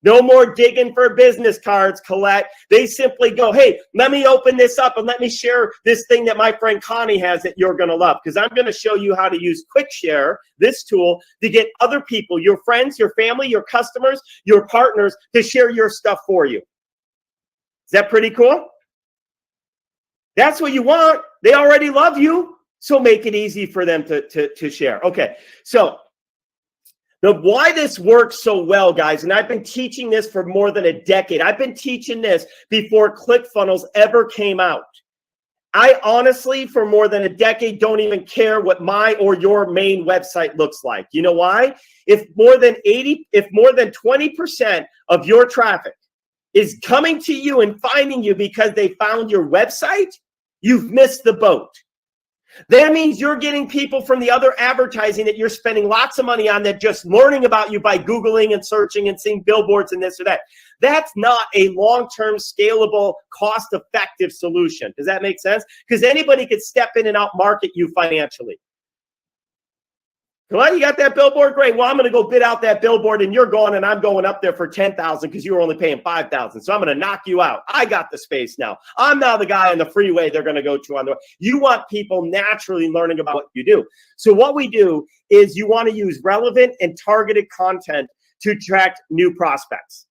No more digging for business cards, Colette. They simply go, hey, let me open this up and let me share this thing that my friend Connie has that you're going to love. Because I'm going to show you how to use Quick Share, this tool, to get other people, your friends, your family, your customers, your partners, to share your stuff for you. Is that pretty cool? That's what you want. They already love you. So make it easy for them to share. Okay, so why this works so well, guys, and I've been teaching this for more than a decade. I've been teaching this before ClickFunnels ever came out. I honestly, for more than a decade, don't even care what my or your main website looks like. You know why? If more than 20% of your traffic is coming to you and finding you because they found your website, you've missed the boat. That means you're getting people from the other advertising that you're spending lots of money on that just learning about you by Googling and searching and seeing billboards and this or that. That's not a long-term, scalable, cost-effective solution. Does that make sense? Because anybody could step in and out-market you financially. Well, you got that billboard? Great. Well, I'm going to go bid out that billboard and you're going and I'm going up there for 10,000 because you were only paying 5,000. So I'm going to knock you out. I got the space now. I'm now the guy on the freeway they're going to go to on the. You want people naturally learning about what you do. So what we do is you want to use relevant and targeted content to attract new prospects.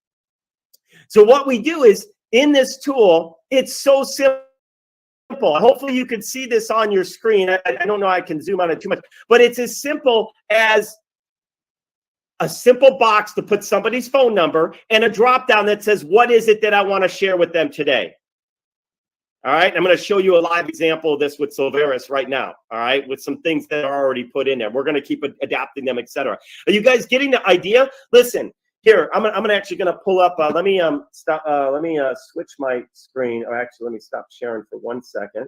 So what we do is in this tool, it's so simple. Hopefully you can see this on your screen. I don't know, I can zoom on it too much, but it's as simple as a simple box to put somebody's phone number and a drop down that says, what is it that I want to share with them today? All right, I'm going to show you a live example of this with Silveris right now. All right, with some things that are already put in there. We're going to keep adapting them, etc. Are you guys getting the idea? Listen, here, I'm actually going to pull up. Let me switch my screen. Or actually, let me stop sharing for 1 second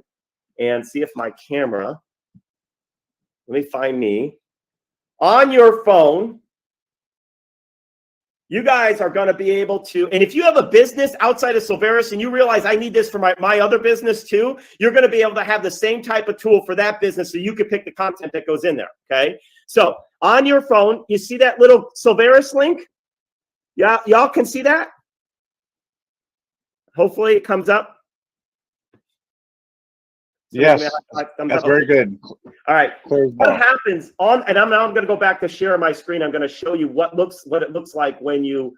and see if my camera. Let me find me on your phone. You guys are going to be able to, and if you have a business outside of Silveris and you realize I need this for my other business too, you're going to be able to have the same type of tool for that business so you can pick the content that goes in there. Okay, so on your phone, you see that little Silveris link? Yeah, y'all can see that? Hopefully it comes up. So yes, that's very good. All right. What happens on, and I'm going to go back to share my screen. I'm going to show you what it looks like when you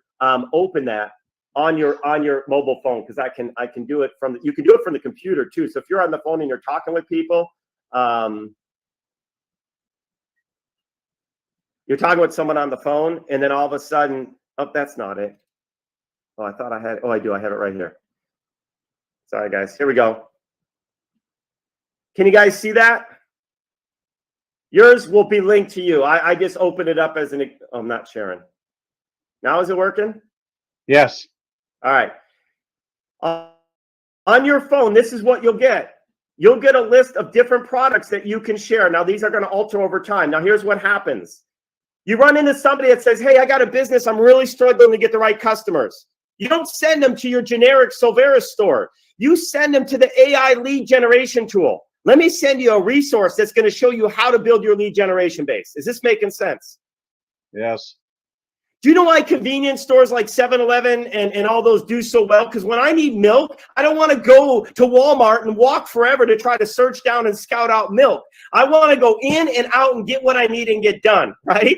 open that on your mobile phone, because I can do it from you can do it from the computer too. So if you're on the phone and you're talking with people, you're talking with someone on the phone, and then all of a sudden, oh, that's not it. Oh, I thought I had. Oh, I do. I have it right here. Sorry, guys. Here we go. Can you guys see that? Yours will be linked to you. I just opened it up as an. Oh, I'm not sharing. Now is it working? Yes. All right. On your phone, this is what you'll get. You'll get a list of different products that you can share. Now, these are going to alter over time. Now, here's what happens. You run into somebody that says, hey, I got a business. I'm really struggling to get the right customers. You don't send them to your generic Silveris store. You send them to the AI lead generation tool. Let me send you a resource that's going to show you how to build your lead generation base. Is this making sense? Yes. Do you know why convenience stores like 7-Eleven and all those do so well? Because when I need milk, I don't want to go to Walmart and walk forever to try to search down and scout out milk. I want to go in and out and get what I need and get done, right?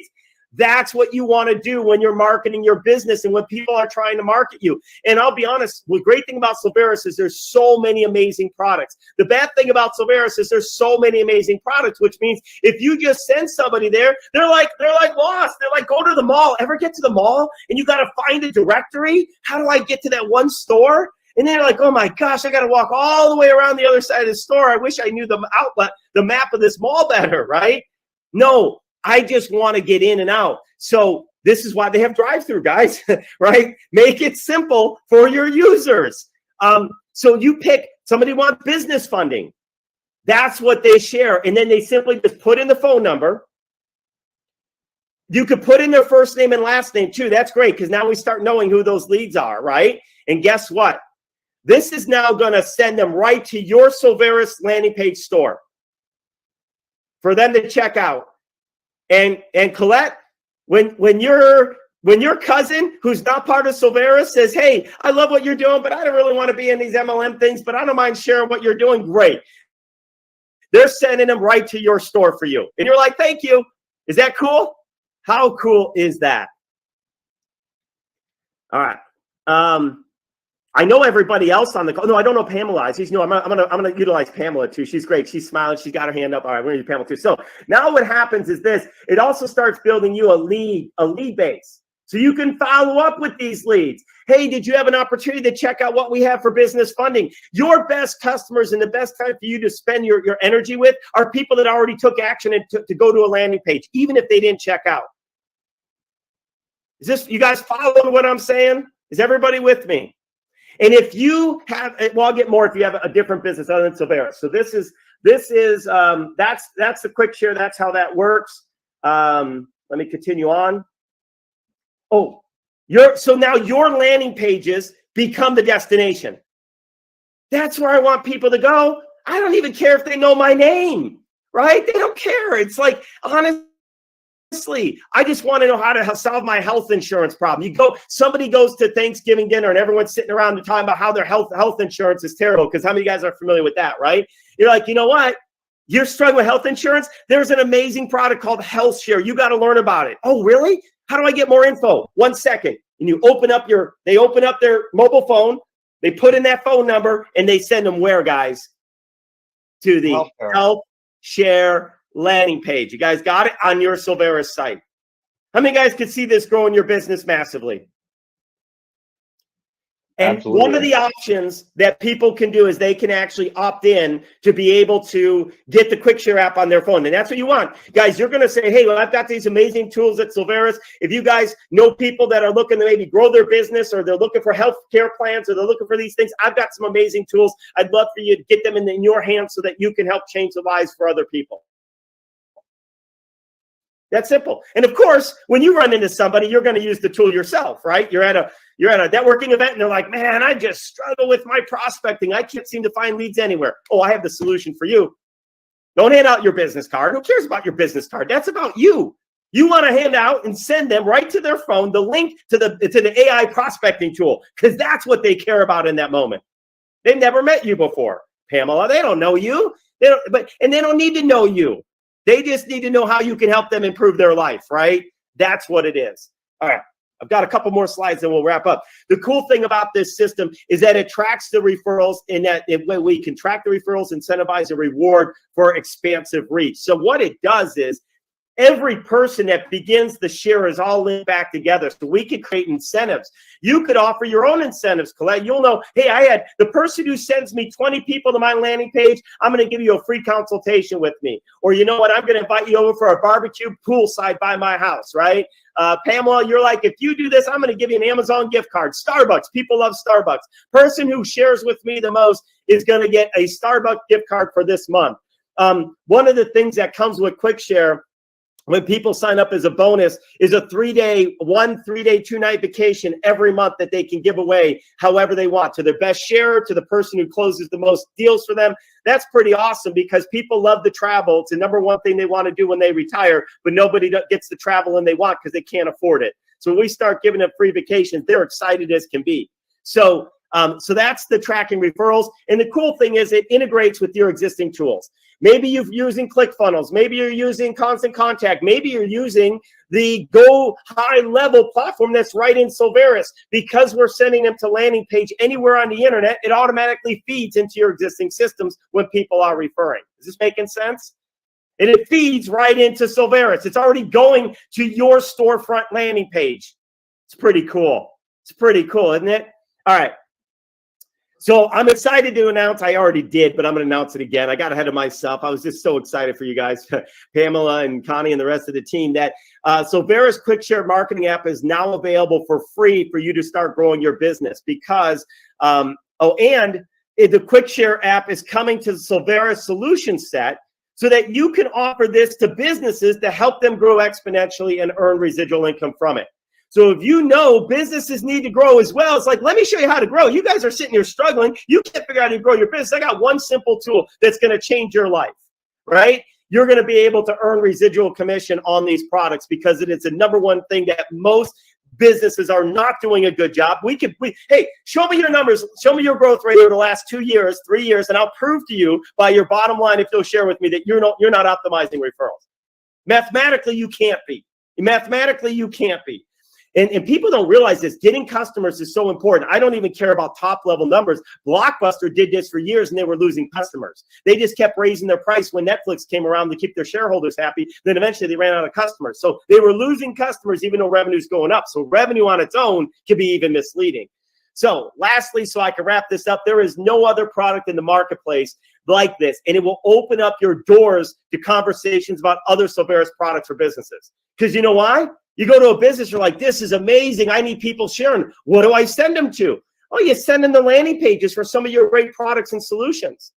That's what you want to do when you're marketing your business and when people are trying to market you. And I'll be honest, the great thing about Silveris is there's so many amazing products. The bad thing about Silveris is there's so many amazing products, which means if you just send somebody there, they're like lost. They're like, go to the mall. Ever get to the mall and you got to find a directory? How do I get to that one store? And they're like, oh my gosh, I got to walk all the way around the other side of the store. I wish I knew the map of this mall better, right? No. I just want to get in and out. So this is why they have drive-through, guys, right? Make it simple for your users. So you pick, somebody wants business funding. That's what they share. And then they simply just put in the phone number. You could put in their first name and last name too. That's great because now we start knowing who those leads are, right? And guess what? This is now going to send them right to your Silveris landing page store for them to check out. And Colette, when your cousin who's not part of Silveris says, hey, I love what you're doing, but I don't really want to be in these MLM things, but I don't mind sharing what you're doing. Great. They're sending them right to your store for you. And you're like, thank you. Is that cool? How cool is that? All right. I know everybody else on the call. No, I don't know Pamela. She's new. I'm gonna utilize Pamela too. She's great. She's smiling. She's got her hand up. All right, we're gonna use Pamela too. So now what happens is this. It also starts building you a lead base. So you can follow up with these leads. Hey, did you have an opportunity to check out what we have for business funding? Your best customers and the best time for you to spend your energy with are people that already took action and to go to a landing page, even if they didn't check out. Is this, you guys following what I'm saying? Is everybody with me? And if you have, well, I'll get more if you have a different business other than Silveris. So that's the quick share. That's how that works. Let me continue on. Oh, so now your landing pages become the destination. That's where I want people to go. I don't even care if they know my name, right? They don't care. It's like, honestly, Honestly, I just want to know how to solve my health insurance problem. Somebody goes to Thanksgiving dinner and everyone's sitting around and talking about how their health insurance is terrible, because how many of you guys are familiar with that, right? You're like, you know what? You're struggling with health insurance? There's an amazing product called HealthShare. You got to learn about it. Oh, really? How do I get more info? 1 second. And they open up their mobile phone, they put in that phone number, and they send them where, guys? To the HealthShare landing page. You guys got it on your Silveris site. How many guys could see this growing your business massively? And Absolutely. One of the options that people can do is they can actually opt in to be able to get the QuickShare app on their phone. And that's what you want. Guys, you're going to say, hey, well, I've got these amazing tools at Silveris. If you guys know people that are looking to maybe grow their business, or they're looking for health care plans, or they're looking for these things, I've got some amazing tools. I'd love for you to get them in your hands so that you can help change the lives for other people. That's simple. And of course, when you run into somebody, you're going to use the tool yourself, right? You're at a networking event and they're like, man, I just struggle with my prospecting. I can't seem to find leads anywhere. Oh, I have the solution for you. Don't hand out your business card. Who cares about your business card? That's about you. You want to hand out and send them right to their phone the link to the AI prospecting tool, because that's what they care about in that moment. They've never met you before, Pamela. They don't know you. They don't need to know you. They just need to know how you can help them improve their life, right? That's what it is. All right. I've got a couple more slides and we'll wrap up. The cool thing about this system is that it tracks the referrals, in that we can track the referrals, incentivize, and reward for expansive reach. So what it does is every person that begins the share is all linked back together. So we can create incentives. You could offer your own incentives, Colette. You'll know, hey, I had the person who sends me 20 people to my landing page, I'm going to give you a free consultation with me. Or you know what, I'm going to invite you over for a barbecue poolside by my house, right? Pamela, you're like, if you do this, I'm going to give you an Amazon gift card. Starbucks, people love Starbucks. Person who shares with me the most is going to get a Starbucks gift card for this month. One of the things that comes with QuickShare when people sign up as a bonus is a 3-day, 2-night vacation every month that they can give away however they want, to their best sharer, to the person who closes the most deals for them. That's pretty awesome, because people love the travel. It's the number one thing they want to do when they retire, but nobody gets the travel and they want because they can't afford it. So when we start giving them free vacations, they're excited as can be. So that's the tracking referrals. And the cool thing is it integrates with your existing tools. Maybe you're using ClickFunnels. Maybe you're using Constant Contact. Maybe you're using the Go High Level platform that's right in Silveris. Because we're sending them to landing page anywhere on the internet, it automatically feeds into your existing systems when people are referring. Is this making sense? And it feeds right into Silveris. It's already going to your storefront landing page. It's pretty cool. It's pretty cool, isn't it? All right. So I'm excited to announce, I already did, but I'm going to announce it again. I got ahead of myself. I was just so excited for you guys, Pamela and Connie and the rest of the team, that Silveris QuickShare marketing app is now available for free for you to start growing your business, because, and the QuickShare app is coming to the Silveris solution set so that you can offer this to businesses to help them grow exponentially and earn residual income from it. So if you know businesses need to grow as well, it's like, let me show you how to grow. You guys are sitting here struggling. You can't figure out how to grow your business. I got one simple tool that's going to change your life, right? You're going to be able to earn residual commission on these products, because it is the number one thing that most businesses are not doing a good job. Hey, show me your numbers. Show me your growth rate over the last 2 years, 3 years, and I'll prove to you by your bottom line, if you'll share with me, that you're not optimizing referrals. Mathematically, you can't be. Mathematically, you can't be. And people don't realize this. Getting customers is so important. I don't even care about top-level numbers. Blockbuster did this for years, and they were losing customers. They just kept raising their price when Netflix came around to keep their shareholders happy. Then eventually they ran out of customers. So they were losing customers even though revenue's going up. So revenue on its own can be even misleading. So lastly, so I can wrap this up, there is no other product in the marketplace like this, and it will open up your doors to conversations about other Silveris products for businesses. Because you know why? You go to a business, you're like, this is amazing. I need people sharing. What do I send them to? Oh, you send them the landing pages for some of your great products and solutions.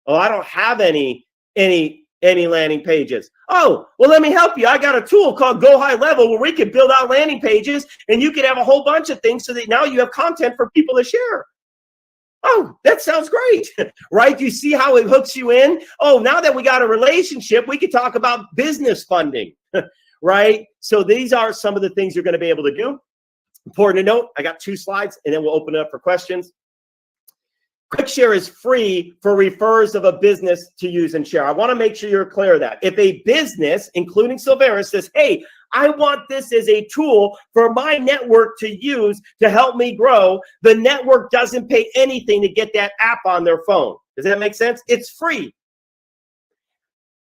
Oh, I don't have any landing pages. Oh, well, let me help you. I got a tool called Go High Level where we can build out landing pages, and you can have a whole bunch of things so that now you have content for people to share. Oh, that sounds great, right? You see how it hooks you in? Oh, now that we got a relationship, we can talk about business funding. right? So these are some of the things you're going to be able to do. Important to note, I got 2 slides, and then we'll open it up for questions. QuickShare is free for referrers of a business to use and share. I want to make sure you're clear of that. If a business, including Silveris, says, hey, I want this as a tool for my network to use to help me grow, the network doesn't pay anything to get that app on their phone. Does that make sense? It's free.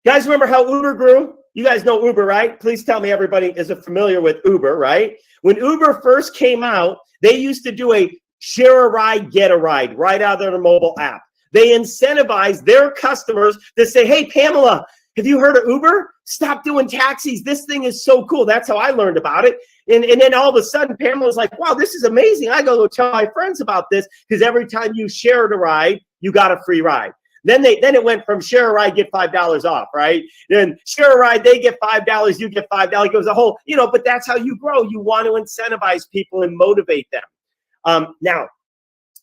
Guys, remember how Uber grew? You guys know Uber, right? Please tell me everybody is familiar with Uber, right? When Uber first came out, they used to do a share a ride, get a ride right out of their mobile app. They incentivized their customers to say, hey, Pamela, have you heard of Uber? Stop doing taxis. This thing is so cool. That's how I learned about it. And then all of a sudden, Pamela's like, wow, this is amazing. I go tell my friends about this because every time you shared a ride, you got a free ride. Then it went from share a ride, get $5 off, right? Then share a ride, they get $5, you get $5. It goes a whole, but that's how you grow. You want to incentivize people and motivate them. Now,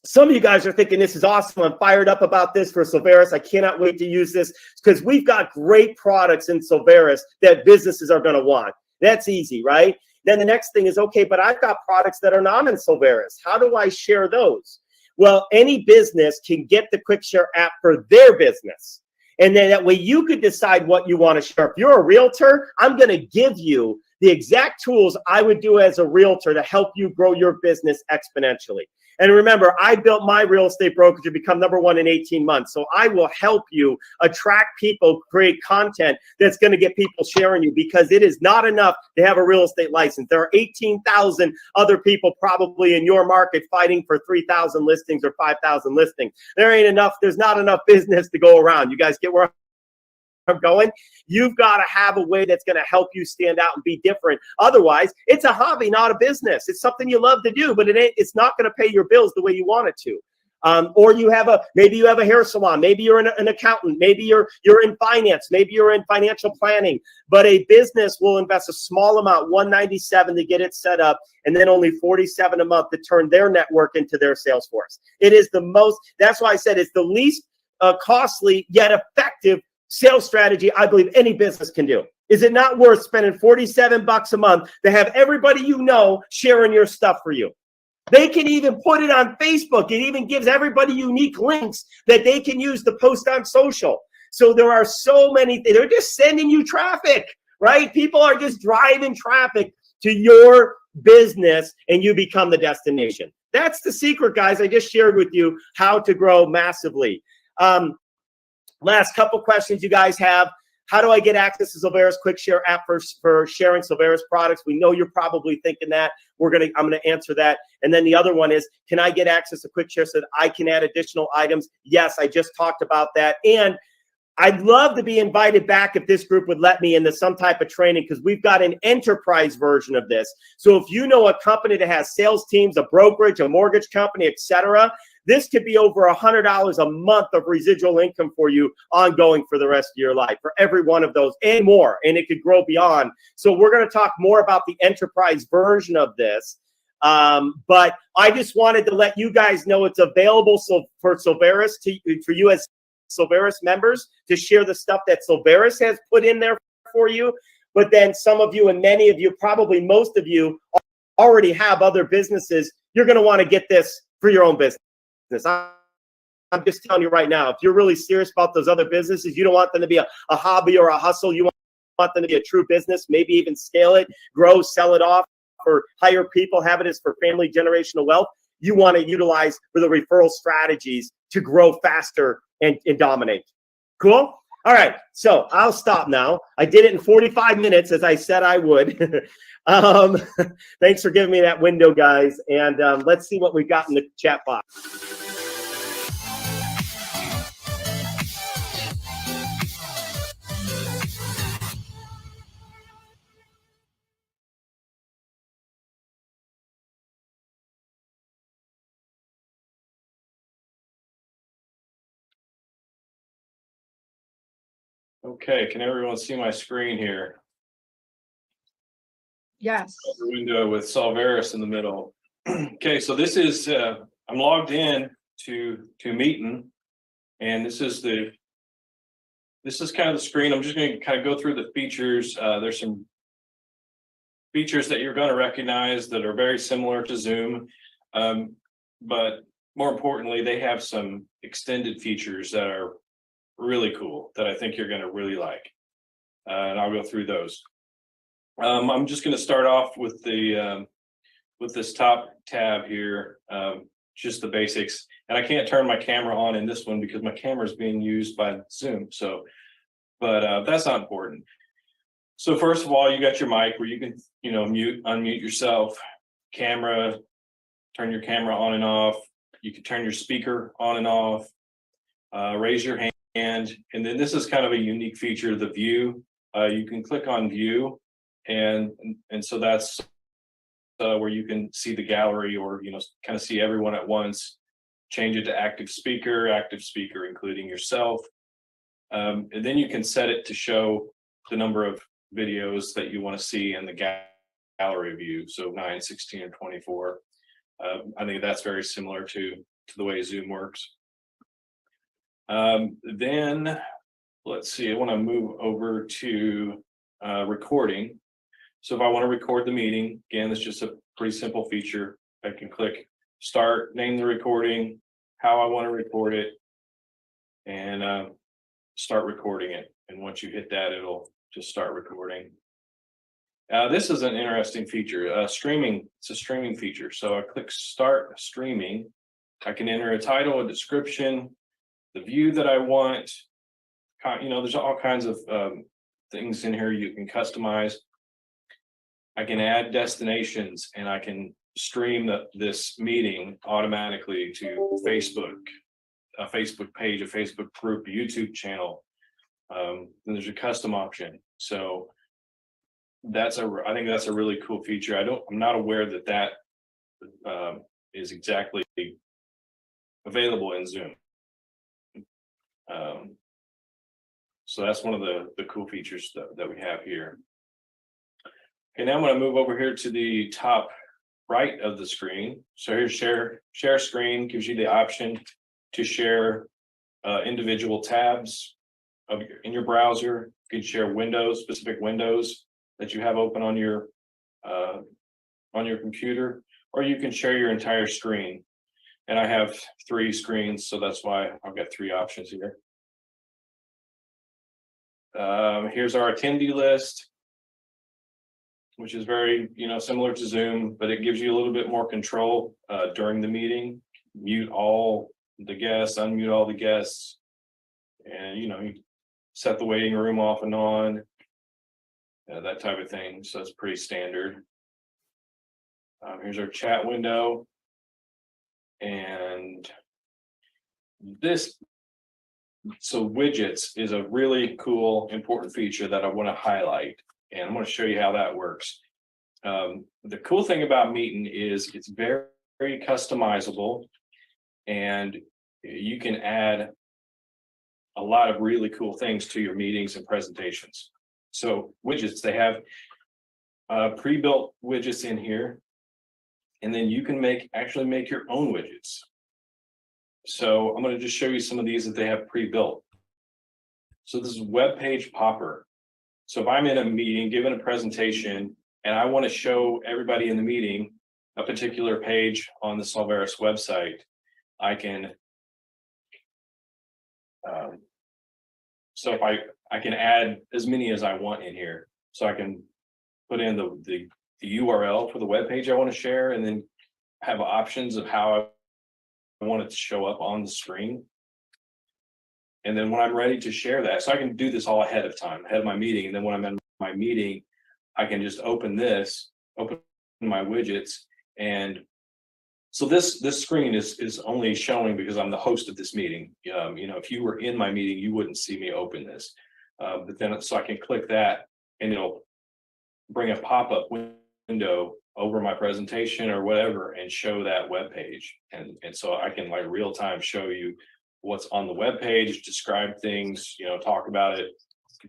some of you guys are thinking this is awesome. I'm fired up about this for Silveris. I cannot wait to use this because we've got great products in Silveris that businesses are going to want. That's easy, right? Then the next thing is, okay, but I've got products that are not in Silveris. How do I share those? Well, any business can get the QuickShare app for their business. And then that way you could decide what you want to share. If you're a realtor, I'm going to give you the exact tools I would do as a realtor to help you grow your business exponentially. And remember, I built my real estate brokerage to become #1 in 18 months. So I will help you attract people, create content that's going to get people sharing you, because it is not enough to have a real estate license. There are 18,000 other people probably in your market fighting for 3,000 listings or 5,000 listings. There ain't enough. There's not enough business to go around. You guys get where I'm going? You've got to have a way that's going to help you stand out and be different. Otherwise, it's a hobby, not a business. It's something you love to do, but it's not going to pay your bills the way you want it to. Or maybe you have a hair salon. Maybe you're an accountant. Maybe you're in finance. Maybe you're in financial planning. But a business will invest a small amount, $197 to get it set up, and then only $47 a month to turn their network into their sales force. It is the most. That's why I said it's the least costly yet effective sales strategy I believe any business can do. Is it not worth spending $47 a month to have everybody you know sharing your stuff for you? They can even put it on Facebook. It even gives everybody unique links that they can use to post on social. So there are so many things. They're just sending you traffic, right? People are just driving traffic to your business and you become the destination. That's the secret, guys. I just shared with you how to grow massively. Last couple questions you guys have. How do I get access to Silveris QuickShare app for sharing Silveris products? We know you're probably thinking that. I'm gonna answer that. And then the other one is, can I get access to QuickShare so that I can add additional items? Yes, I just talked about that. And I'd love to be invited back if this group would let me into some type of training, because we've got an enterprise version of this. So if you know a company that has sales teams, a brokerage, a mortgage company, etc., this could be over $100 a month of residual income for you ongoing for the rest of your life, for every one of those and more, and it could grow beyond. So we're going to talk more about the enterprise version of this. But I just wanted to let you guys know it's available for Silveris, for you as Silveris members, to share the stuff that Silveris has put in there for you. But then some of you and many of you, probably most of you, already have other businesses. You're going to want to get this for your own business. I'm just telling you right now, if you're really serious about those other businesses, you don't want them to be a hobby or a hustle. You want them to be a true business, maybe even scale it, grow, sell it off, or hire people, have it as for family generational wealth. You want to utilize for the referral strategies to grow faster and dominate. Cool? All right, so I'll stop now. I did it in 45 minutes, as I said I would. Thanks for giving me that window, guys. And let's see what we got in the chat box. Okay, can everyone see my screen here? Yes. The window with Silveris in the middle. Okay, so this is I'm logged in to Meetin, and this is kind of the screen. I'm just going to kind of go through the features. There's some features that you're going to recognize that are very similar to Zoom. But more importantly, they have some extended features that are really cool that I think you're going to really like. And I'll go through those. I'm just going to start off with the with this top tab here, just the basics. And I can't turn my camera on in this one because my camera is being used by Zoom. So, but that's not important. So first of all, you got your mic where you can, mute, unmute yourself, camera, turn your camera on and off. You can turn your speaker on and off, raise your hand. And then this is kind of a unique feature, the view. You can click on view, and so that's where you can see the gallery, or kind of see everyone at once. Change it to active speaker including yourself, and then you can set it to show the number of videos that you want to see in the gallery view, so 9, 16, or 24. I think that's very similar to the way Zoom works. Then let's see, I want to move over to recording. So if I want to record the meeting, again, it's just a pretty simple feature. I can click start, name the recording, how I want to record it, and start recording it. And once you hit that, it'll just start recording. This is an interesting feature, streaming. It's a streaming feature. So I click start streaming. I can enter a title, a description, the view that I want. There's all kinds of things in here you can customize. I can add destinations, and I can stream this meeting automatically to Facebook, a Facebook page, a Facebook group, a YouTube channel. Then there's a custom option. So I think that's a really cool feature. I'm not aware that is exactly available in Zoom. So that's one of the cool features that we have here. Okay, now I'm going to move over here to the top right of the screen. So here's share screen, gives you the option to share individual tabs in your browser. You can share specific windows that you have open on your computer, or you can share your entire screen. And I have 3 screens, so that's why I've got 3 options here. Here's our attendee list, which is very, similar to Zoom, but it gives you a little bit more control during the meeting. Mute all the guests, unmute all the guests, and you set the waiting room off and on, that type of thing. So it's pretty standard. Here's our chat window, and so widgets is a really cool, important feature that I want to highlight. And I'm going to show you how that works. The cool thing about Meetin is it's very, very customizable, and you can add a lot of really cool things to your meetings and presentations. So widgets, they have pre-built widgets in here, and then you can actually make your own widgets. So I'm going to just show you some of these that they have pre-built. So this is web page popper. So if I'm in a meeting, giving a presentation, and I want to show everybody in the meeting a particular page on the Solveris website, I can, so if I can add as many as I want in here. So I can put in the URL for the web page I want to share, and then have options of how I want it to show up on the screen. And then when I'm ready to share that, so I can do this all ahead of time, ahead of my meeting. And then when I'm in my meeting, I can just open my widgets. And so this screen is only showing because I'm the host of this meeting. If you were in my meeting, you wouldn't see me open this. But then, so I can click that, and it'll bring a pop-up window over my presentation or whatever and show that web page. And so I can real time show you what's on the web page, describe things, talk about it,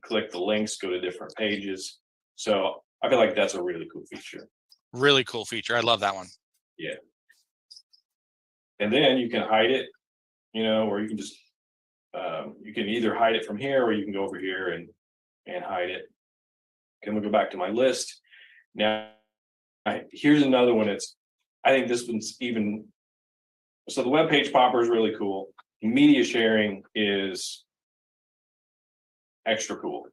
click the links, go to different pages. So I feel like that's a really cool feature. Really cool feature. I love that one. Yeah. And then you can hide it, or you can just, you can either hide it from here, or you can go over here and hide it. And we'll go back to my list. Now, here's another one. I think this one's so the web page popper is really cool. Media sharing is extra cool.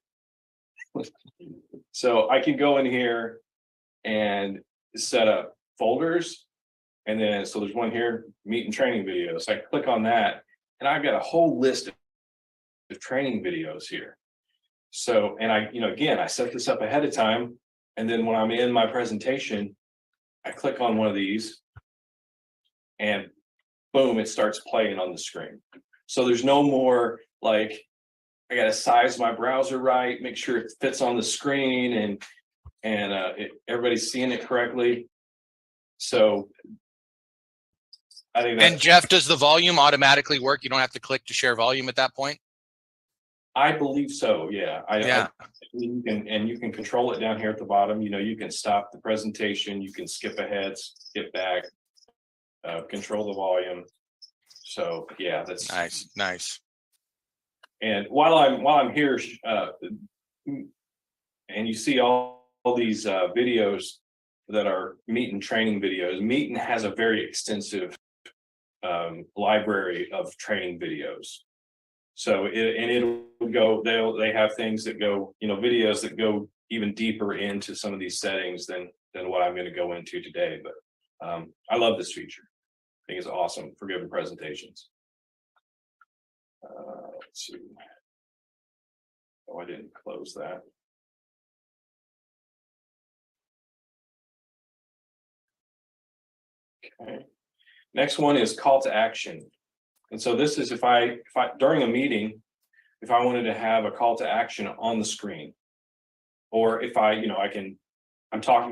So I can go in here and set up folders. And then, so there's one here, meet and training videos. I click on that and I've got a whole list of training videos here. So, and again, I set this up ahead of time. And then when I'm in my presentation, I click on one of these and boom, it starts playing on the screen. So there's no more like, I got to size my browser right, make sure it fits on the screen and everybody's seeing it correctly. So I think And Jeff, does the volume automatically work? You don't have to click to share volume at that point? I believe so. Yeah. Yeah. You can control it down here at the bottom. You can stop the presentation. You can skip ahead, skip back, control the volume. So yeah, that's nice. And while I'm here, and you see all these videos that are Meetin training videos. Meetin has a very extensive library of training videos. So it'll go. They have things that go, videos that go even deeper into some of these settings than what I'm going to go into today. But I love this feature. I think it's awesome for giving presentations. Let's see. Oh, I didn't close that. Okay. Next one is call to action. And so this is if I during a meeting, if I wanted to have a call to action on the screen, or if I'm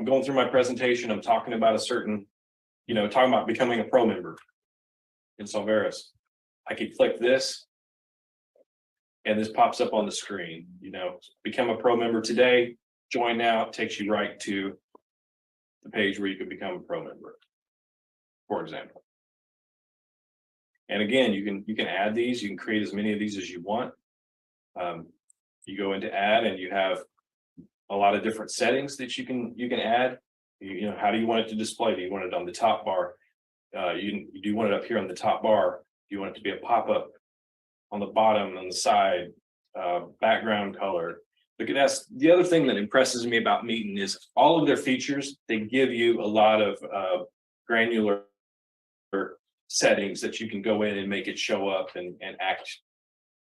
going through my presentation, I'm talking about a certain, talking about becoming a pro member in Solveris. I could click this and this pops up on the screen, become a pro member today, join now, it takes you right to the page where you can become a pro member, for example. And again, you can add these, you can create as many of these as you want. You go into add and you have a lot of different settings that you can add. How do you want it to display? Do you want it on the top bar? You do want it up here on the top bar? Do you want it to be a pop-up on the bottom, on the side, background color? That's the other thing that impresses me about Meetin is all of their features, they give you a lot of granular settings that you can go in and make it show up and act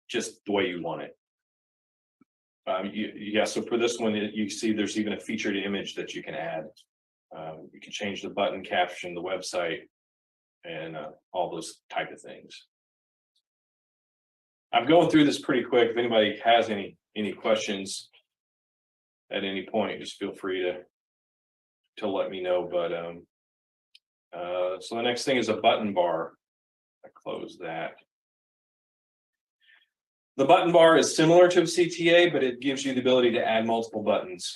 just the way you want it. So for this one, you see there's even a featured image that you can add. You can change the button caption, the website, and all those type of things. I'm going through this pretty quick. If anybody has any questions at any point, just feel free to let me know. But so the next thing is a button bar. I close that. The button bar is similar to a CTA, but it gives you the ability to add multiple buttons.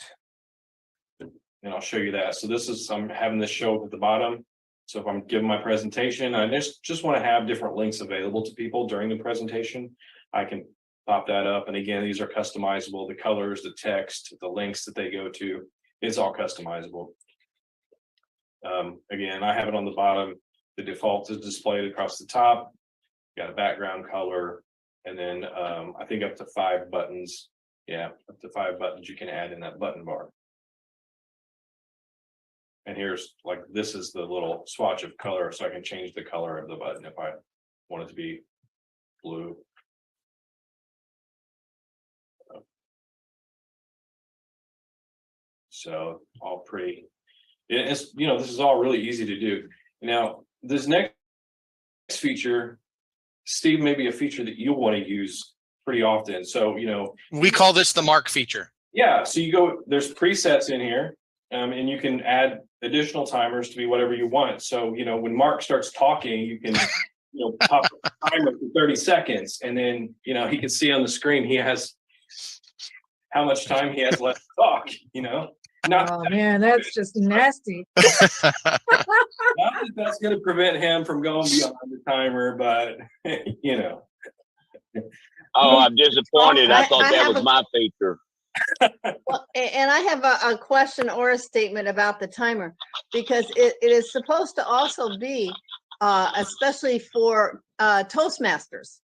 And I'll show you that. So I'm having this show up at the bottom. So if I'm giving my presentation, I just want to have different links available to people during the presentation. I can pop that up. And again, these are customizable. The colors, the text, the links that they go to, it's all customizable. Again, I have it on the bottom. The default is displayed across the top. Got a background color. And then I think up to 5 buttons. Yeah, up to 5 buttons you can add in that button bar. And here's this is the little swatch of color, so I can change the color of the button if I want it to be blue. So all pretty. It's this is all really easy to do. Now this next feature, Steve, may be a feature that you'll want to use pretty often. So we call this the Mark feature. Yeah. So there's presets in here. And you can add additional timers to be whatever you want. So, when Mark starts talking, you can, pop a timer for 30 seconds. And then, he can see on the screen, he has how much time he has left to talk, Oh man, that's just nasty. Not that that's going to prevent him from going beyond the timer, but, Oh, I'm disappointed. I thought that was my feature. Well, and I have a question or a statement about the timer, because it is supposed to also be, especially for Toastmasters.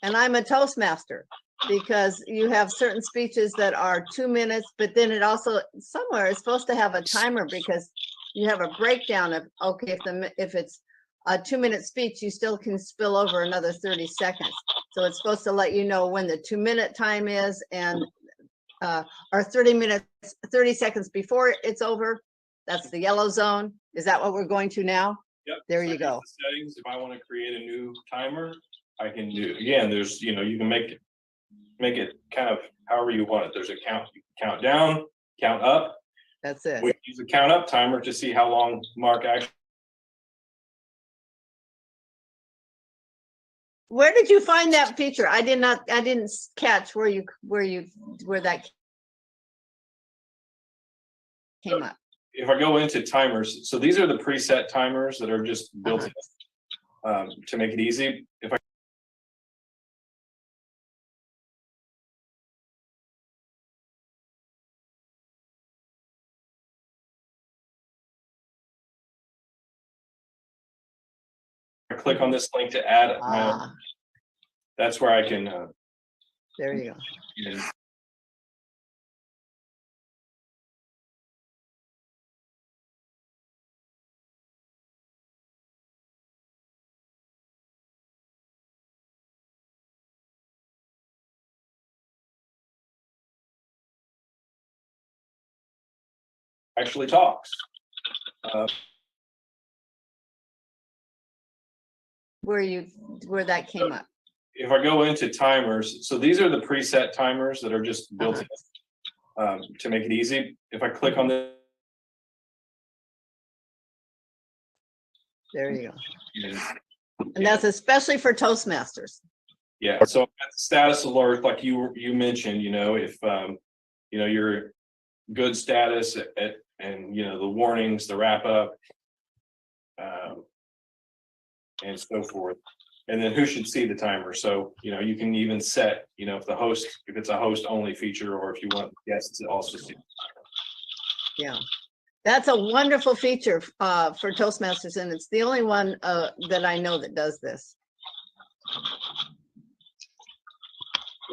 And I'm a Toastmaster, because you have certain speeches that are 2 minutes, but then it also somewhere is supposed to have a timer, because you have a breakdown of, okay, if it's a 2-minute speech, you still can spill over another 30 seconds. So it's supposed to let you know when the 2-minute time is, and or 30 seconds before it's over. That's the yellow zone. Is that what we're going to now? Yep. There So you go. here's the settings. If I want to create a new timer, I can do, again, there's, you know, you can make it kind of however you want it. There's a count, you can count down, count up. That's it. We can use a count up timer to see how long Mark actually. Where did you find that feature? I didn't catch where that came up. If I go into timers, so these are the preset timers that are just built in, to make it easy. If I click on this link to add my own, that's where I can. There you go. You know, actually talks. Where that came up. If I go into timers, so these are the preset timers that are just built in, to make it easy. If I click on the. There you go. Yeah. And that's especially for Toastmasters. Yeah, so at the status alert, like you mentioned, you know, if you know, your good status and you know, the warnings, the wrap up, and so forth. And then who should see the timer. So, you know, you can even set, you know, if it's a host only feature, or if you want guests to also see. Yeah, that's a wonderful feature for Toastmasters, and it's the only one that I know that does this.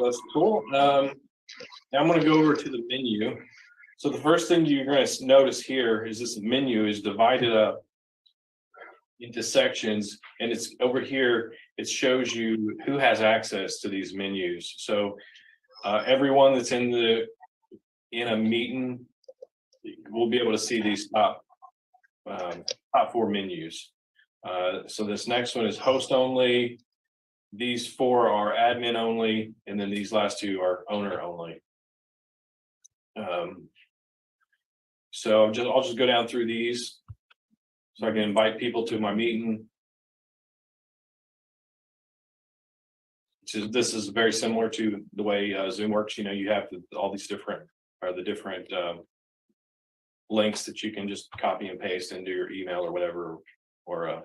That's cool. Now I'm going to go over to the menu. So the first thing you're going to notice here is this menu is divided up into sections, and it's over here. It shows you who has access to these menus. So everyone that's in a meeting will be able to see these top 4 menus. So this next one is host only. These 4 are admin only, and then these last 2 are owner only. So I'll just go down through these so I can invite people to my meeting. So this is very similar to the way Zoom works. You know, you have all these different links that you can just copy and paste into your email or whatever, or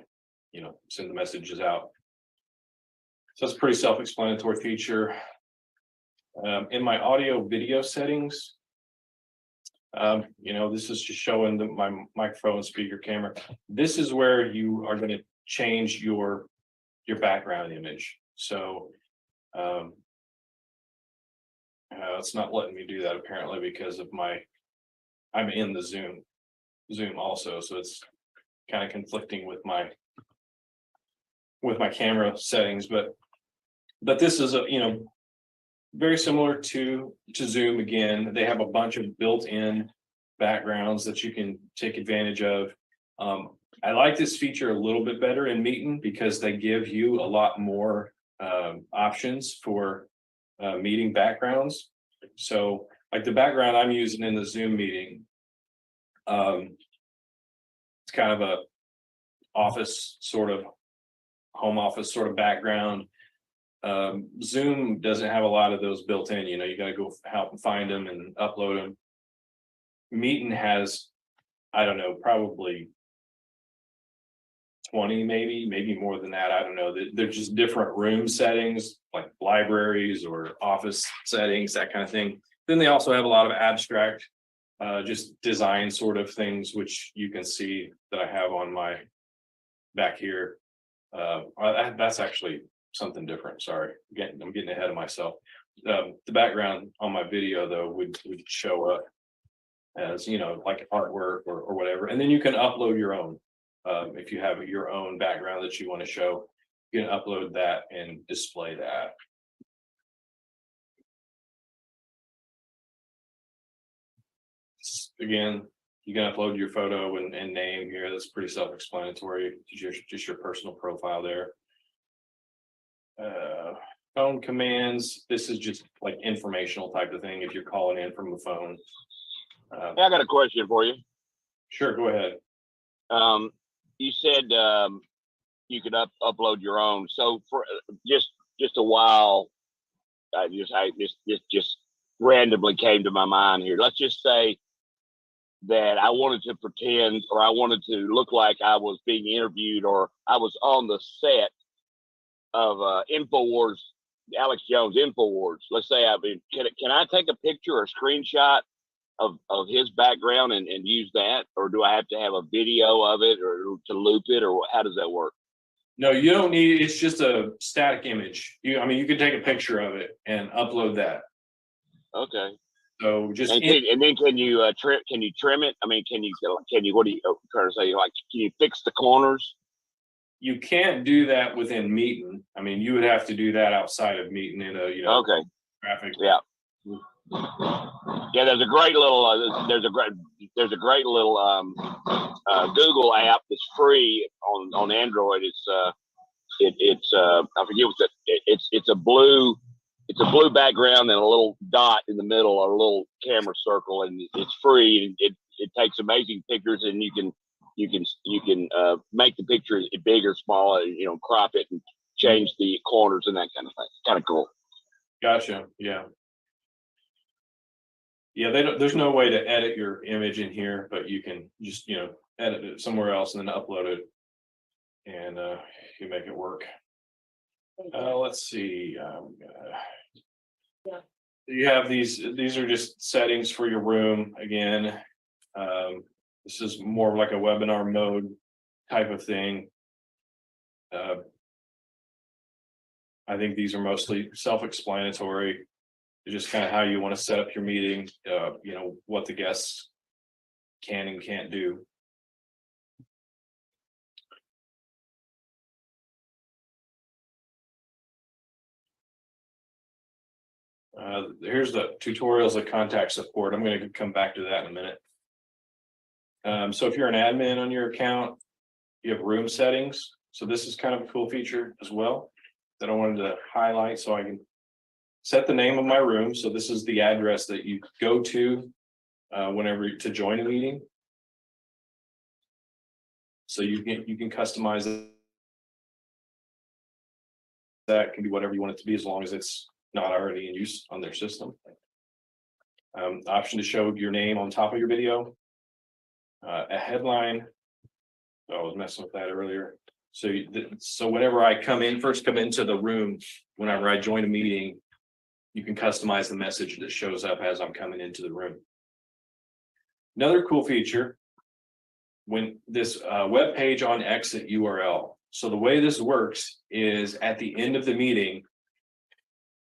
you know, send the messages out. So it's a pretty self-explanatory feature. In my audio video settings, you know, this is just showing my microphone, speaker, camera. This is where you are going to change your background image. So it's not letting me do that apparently because of I'm in the Zoom also, so it's kind of conflicting with my camera settings, but this is you know, very similar to Zoom. Again, they have a bunch of built-in backgrounds that you can take advantage of. I like this feature a little bit better in Meeting because they give you a lot more options for meeting backgrounds. So like the background I'm using in the Zoom meeting, it's kind of a office sort of home office sort of background. Zoom doesn't have a lot of those built in. You know, you got to go help and find them and upload them. Meeting has, I don't know, probably 20, maybe more than that. I don't know. They're just different room settings, like libraries or office settings, that kind of thing. Then they also have a lot of abstract, just design sort of things, which you can see that I have on my back here. That's actually something different. Sorry, I'm getting ahead of myself. The background on my video though would show up as, you know, like artwork or whatever, and then you can upload your own. If you have your own background that you want to show, you can upload that and display that. Again, you can upload your photo and name here. That's pretty self-explanatory. Just your personal profile there. Phone commands. This is just like informational type of thing if you're calling in from the phone. Hey, I got a question for you. Sure, go ahead. You said you could upload your own. So for just a while, I just randomly came to my mind here. Let's just say that I wanted to pretend, or I wanted to look like I was being interviewed, or I was on the set of InfoWars, Alex Jones InfoWars. Let's say can I take a picture or a screenshot of his background and use that, or do I have to have a video of it or to loop it, or how does that work? No, you don't need. It's just a static image. You can take a picture of it and upload that. Okay. So just and then can you trim it? I mean, can you what are you trying to say? Like, can you fix the corners? You can't do that within Meetin. I mean, you would have to do that outside of Meetin in a okay traffic. Yeah. Yeah, there's a great little Google app that's free on Android. It's I forget what it's a blue background and a little dot in the middle, or a little camera circle, and it's free. And it takes amazing pictures, and you can make the picture big or small, crop it and change the corners and that kind of thing. Kind of cool. Gotcha. Yeah. Yeah, there's no way to edit your image in here, but you can just, edit it somewhere else and then upload it, and you make it work. Let's see. You have these are just settings for your room. Again, this is more like a webinar mode type of thing. I think these are mostly self-explanatory. Just kind of how you want to set up your meeting, what the guests can and can't do. Here's the tutorials of contact support. I'm going to come back to that in a minute. So if you're an admin on your account, you have room settings. So this is kind of a cool feature as well that I wanted to highlight, so I can set the name of my room. So this is the address that you go to whenever to join a meeting. So you can customize it. That can be whatever you want it to be, as long as it's not already in use on their system. Option to show your name on top of your video. A headline. I was messing with that earlier. So whenever I first come into the room, whenever I join a meeting, you can customize the message that shows up as I'm coming into the room. Another cool feature, when this web page on exit URL. So the way this works is at the end of the meeting.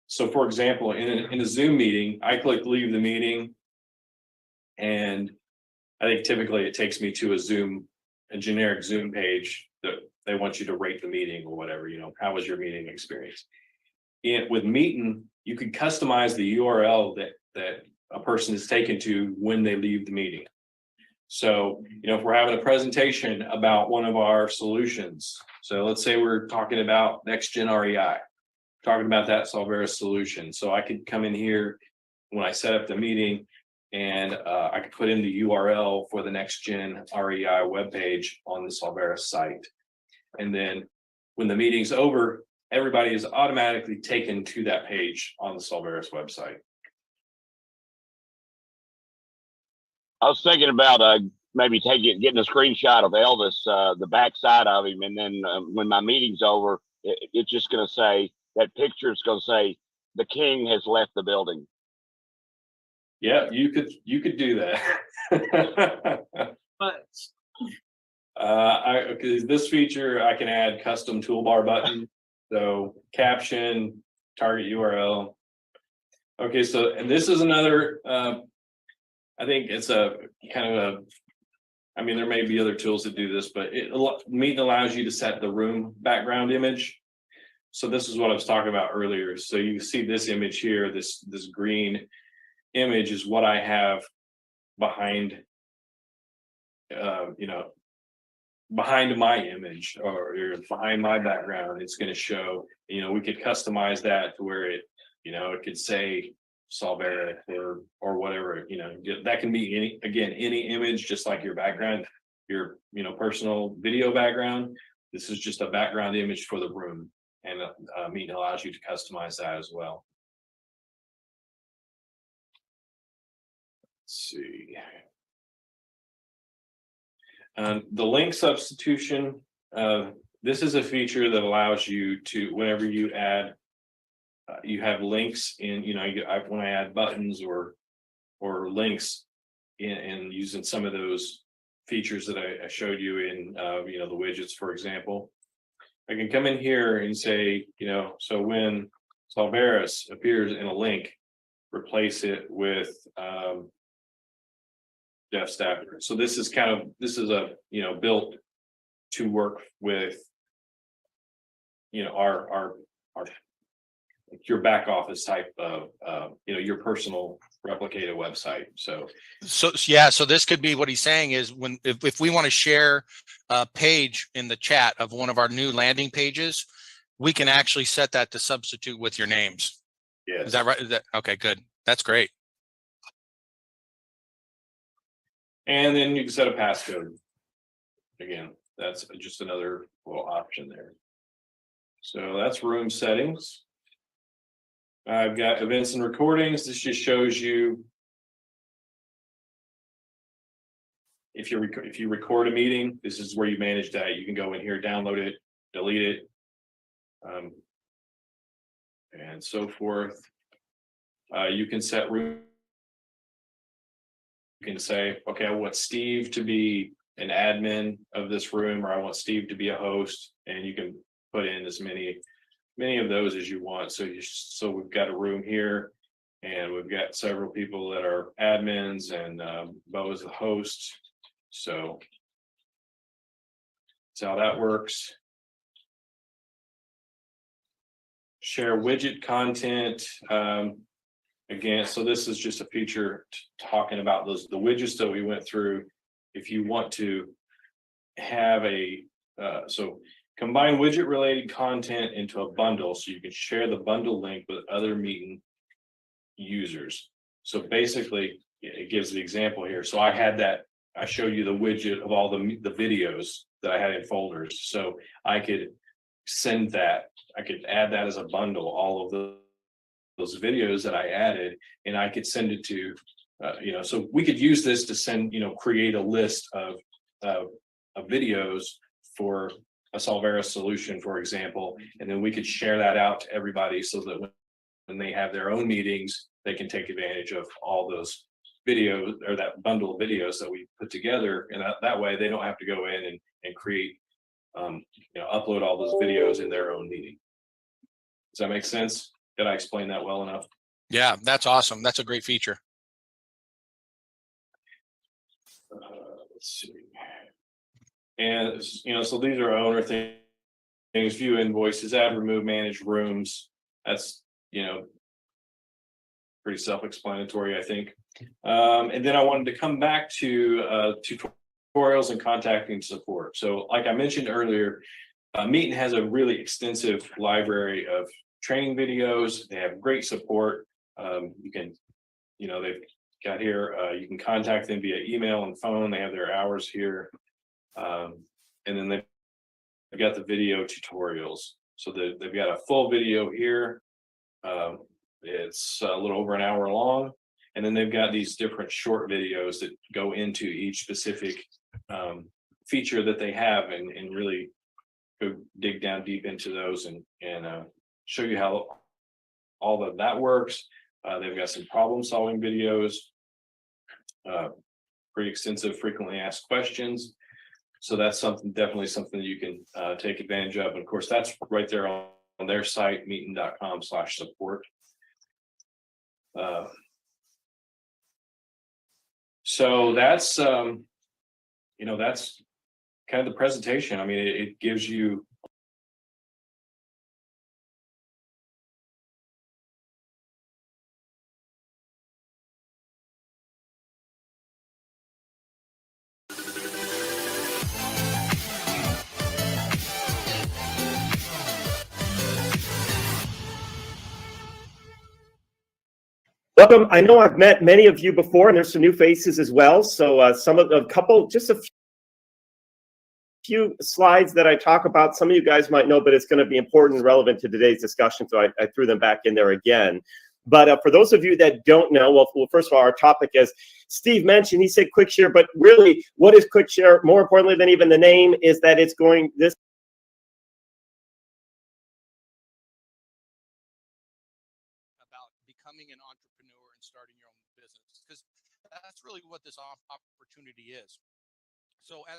So for example, in a Zoom meeting, I click leave the meeting, and I think typically it takes me to a generic Zoom page that they want you to rate the meeting or whatever, how was your meeting experience? With Meetin, you can customize the URL that a person is taken to when they leave the meeting. So, if we're having a presentation about one of our solutions, so let's say we're talking about NextGen REI, talking about that Solveras solution. So I could come in here when I set up the meeting, and I could put in the URL for the NextGen REI webpage on the Solveras site. And then when the meeting's over, everybody is automatically taken to that page on the Solveras website. I was thinking about maybe getting a screenshot of Elvis, the backside of him, and then when my meeting's over, it's just going to say, that picture is going to say, the king has left the building. Yeah, you could do that. But Okay, this feature, I can add custom toolbar button, so caption, target URL. Okay, so, and this is another, I think it's a kind of a, I mean, there may be other tools that do this, but Meet allows you to set the room background image. So this is what I was talking about earlier. So you see this image here, this green image is what I have behind, behind my image or behind my background. It's going to show, we could customize that to where it could say Solvera or whatever, that can be any image, just like your background, your, personal video background. This is just a background image for the room, and Meet allows you to customize that as well. Let's see. The link substitution, this is a feature that allows you to, whenever you add, you have links in, when I add buttons or links in using some of those features that I showed you in, the widgets, for example, I can come in here and say, so when Solveras appears in a link, replace it with Jeff Stafford. So this is a built to work with our your back office type of your personal replicated website. So yeah, so this could be what he's saying is if we want to share a page in the chat of one of our new landing pages, we can actually set that to substitute with your names. Yeah, is that right? Okay, good. That's great. And then you can set a passcode. Again, that's just another little option there. So that's room settings. I've got events and recordings. This just shows you if you record a meeting, this is where you manage that. You can go in here, download it, delete it, and so forth. You can set room. You can say, okay, I want Steve to be an admin of this room, or I want Steve to be a host, and you can put in as many of those as you want. So we've got a room here, and we've got several people that are admins, and Bo is the host. So that's how that works. Share widget content. Again, so this is just a feature talking about the widgets that we went through. If you want to have so combine widget related content into a bundle, so you can share the bundle link with other Meeting users. So basically, it gives the example here. So I showed you the widget of all the videos that I had in folders. So I could send that, I could add that as a bundle, all of those videos that I added, and I could send it to, so we could use this to send, create a list of videos for a Solvera solution, for example, and then we could share that out to everybody so that when they have their own meetings, they can take advantage of all those videos or that bundle of videos that we put together, and that way they don't have to go in and create, upload all those videos in their own meeting. Does that make sense? Did I explain that well enough? Yeah, that's awesome. That's a great feature. Let's see. And, so these are owner things, view invoices, add, remove, manage rooms. That's, pretty self-explanatory, I think. And then I wanted to come back to tutorials and contacting support. So like I mentioned earlier, Meeting has a really extensive library of training videos. They have great support. You can, they've got here, you can contact them via email and phone. They have their hours here. And then they've got the video tutorials. So they've got a full video here. It's a little over an hour long. And then they've got these different short videos that go into each specific feature that they have, and really go dig down deep into those and show you how all of that works. They've got some problem solving videos. pretty extensive frequently asked questions. So that's definitely something you can take advantage of. And of course, that's right there on their site, meetin.com/support. So that's that's kind of the presentation. I mean, it gives you Welcome. I know I've met many of you before, and there's some new faces as well. So just a few slides that I talk about. Some of you guys might know, but it's going to be important and relevant to today's discussion, so I threw them back in there again. But for those of you that don't know, well, first of all, our topic, as Steve mentioned, he said quick share, but really, what is quick share? More importantly than even the name is that this about becoming an entrepreneur and starting your own business, because that's really what this opportunity is. So as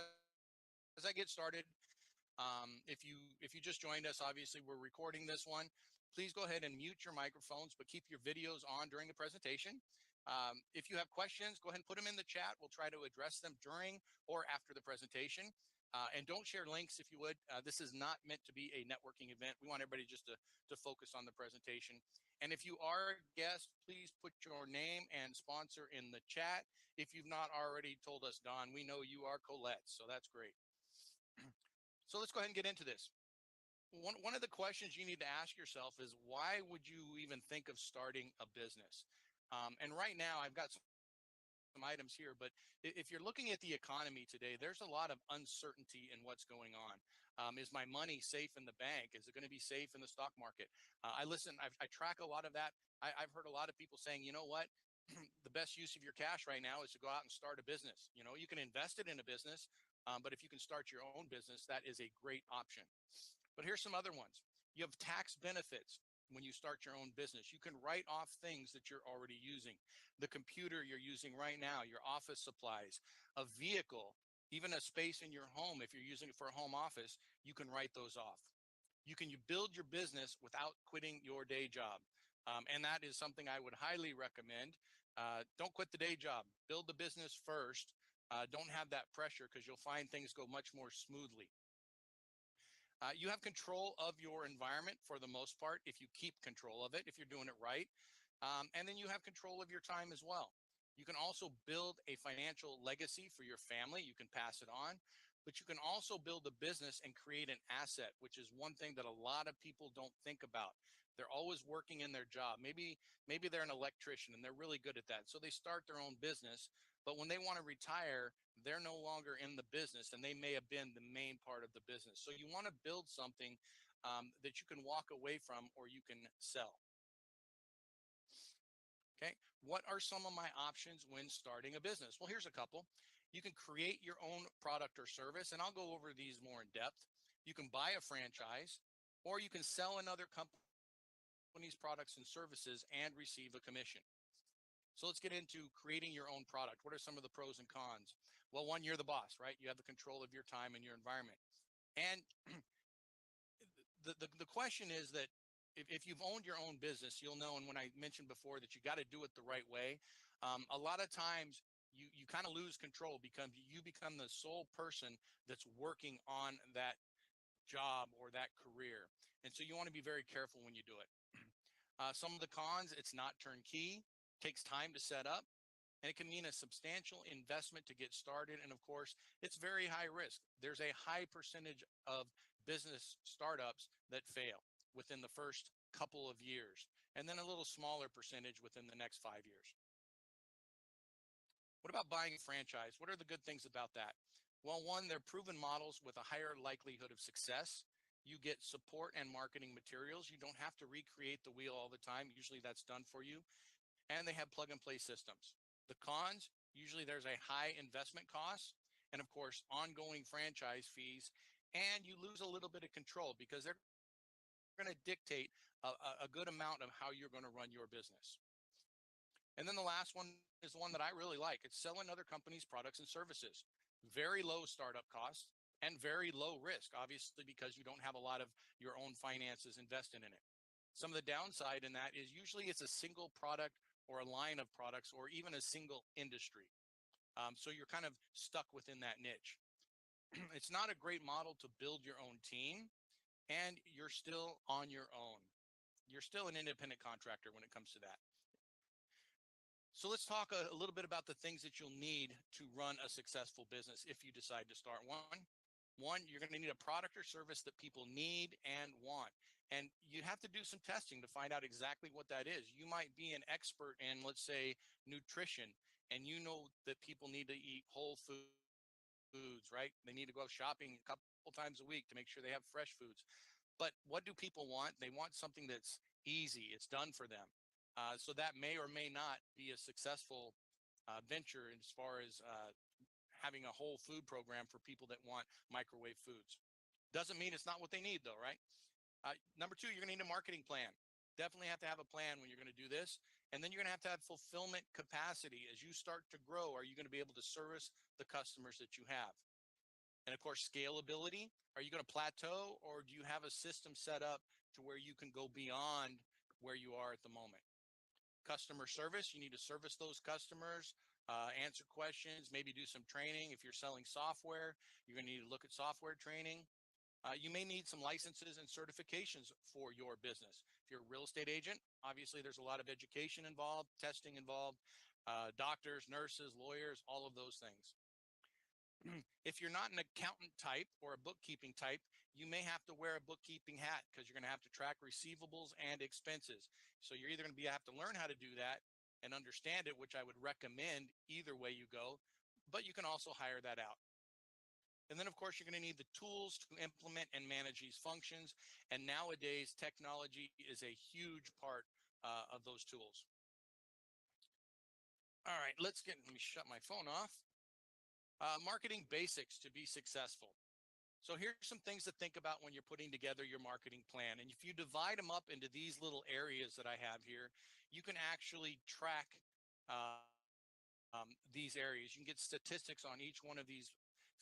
I get started, if you just joined us, obviously we're recording this one. Please go ahead and mute your microphones, but keep your videos on during the presentation. If you have questions, go ahead and put them in the chat. We'll try to address them during or after the presentation. And don't share links if you would. This is not meant to be a networking event. We want everybody just to focus on the presentation. And if you are a guest, please put your name and sponsor in the chat. If you've not already told us, Don, we know you are Colette, so that's great. So let's go ahead and get into this. One of the questions you need to ask yourself is, why would you even think of starting a business? And right now I've got some items here, but if you're looking at the economy today, there's a lot of uncertainty in what's going on. Is my money safe in the bank? Is it going to be safe in the stock market? I track a lot of that. I've heard a lot of people saying, you know what? The best use of your cash right now is to go out and start a business. You know, you can invest it in a business, but if you can start your own business, that is a great option. But here's some other ones. You have tax benefits when you start your own business. You can write off things that you're already using. The computer you're using right now, your office supplies, a vehicle, even a space in your home. If you're using it for a home office, you can write those off. You build your business without quitting your day job. And that is something I would highly recommend. Don't quit the day job. Build the business first. Don't have that pressure, because you'll find things go much more smoothly. You have control of your environment for the most part, if you keep control of it, if you're doing it right. And then you have control of your time as well. You can also build a financial legacy for your family. You can pass it on, but you can also build a business and create an asset, which is one thing that a lot of people don't think about. They're always working in their job. Maybe they're an electrician and they're really good at that, so they start their own business. But when they want to retire, they're no longer in the business, and they may have been the main part of the business. So you want to build something that you can walk away from, or you can sell. Okay, what are some of my options when starting a business? Well, here's a couple. You can create your own product or service, and I'll go over these more in depth. You can buy a franchise, or you can sell another company's products and services and receive a commission. So let's get into creating your own product. What are some of the pros and cons? Well, one, you're the boss, right? You have the control of your time and your environment. And the question is that if you've owned your own business, you'll know, and when I mentioned before that you got to do it the right way, a lot of times you kind of lose control, because you become the sole person that's working on that job or that career. And so you want to be very careful when you do it. Some of the cons: it's not turnkey, takes time to set up, and it can mean a substantial investment to get started. And of course, it's very high risk. There's a high percentage of business startups that fail within the first couple of years, and then a little smaller percentage within the next 5 years. What about buying a franchise? What are the good things about that? Well, one, they're proven models with a higher likelihood of success. You get support and marketing materials. You don't have to recreate the wheel all the time. Usually that's done for you. And they have plug and play systems. The cons: usually there's a high investment cost, and of course, ongoing franchise fees, and you lose a little bit of control, because they're going to dictate a good amount of how you're going to run your business. And then the last one is the one that I really like. It's selling other companies' products and services. Very low startup costs and very low risk, obviously, because you don't have a lot of your own finances invested in it. Some of the downside in that is usually it's a single product or a line of products or even a single industry. So you're kind of stuck within that niche. It's not a great model to build your own team, and you're still on your own. You're still an independent contractor when it comes to that. So let's talk a little bit about the things that you'll need to run a successful business if you decide to start one, you're going to need a product or service that people need and want. And you have to do some testing to find out exactly what that is. You might be an expert in, let's say, nutrition, and you know that people need to eat whole foods, right? They need to go shopping a couple times a week to make sure they have fresh foods. But what do people want? They want something that's easy. It's done for them. So that may or may not be a successful venture as far as having a whole food program for people that want microwave foods. Doesn't mean it's not what they need though, right? Number two, you're gonna need a marketing plan. Definitely have to have a plan when you're gonna do this. And then you're gonna have fulfillment capacity. As you start to grow, are you gonna be able to service the customers that you have? And of course, scalability. Are you gonna plateau, or do you have a system set up to where you can go beyond where you are at the moment? Customer service, you need to service those customers, answer questions, maybe do some training. If you're selling software, you're going to need to look at software training. You may need some licenses and certifications for your business. If you're a real estate agent, obviously there's a lot of education involved, testing involved, doctors, nurses, lawyers, all of those things. If you're not an accountant type or a bookkeeping type, you may have to wear a bookkeeping hat because you're going to have to track receivables and expenses. So you're either going to have to learn how to do that and understand it, which I would recommend either way you go, but you can also hire that out. And then of course, you're going to need the tools to implement and manage these functions. And nowadays, technology is a huge part of those tools. All right, let me shut my phone off. Marketing basics to be successful. So here's some things to think about when you're putting together your marketing plan. And if you divide them up into these little areas that I have here, you can actually track these areas. You can get statistics on each one of these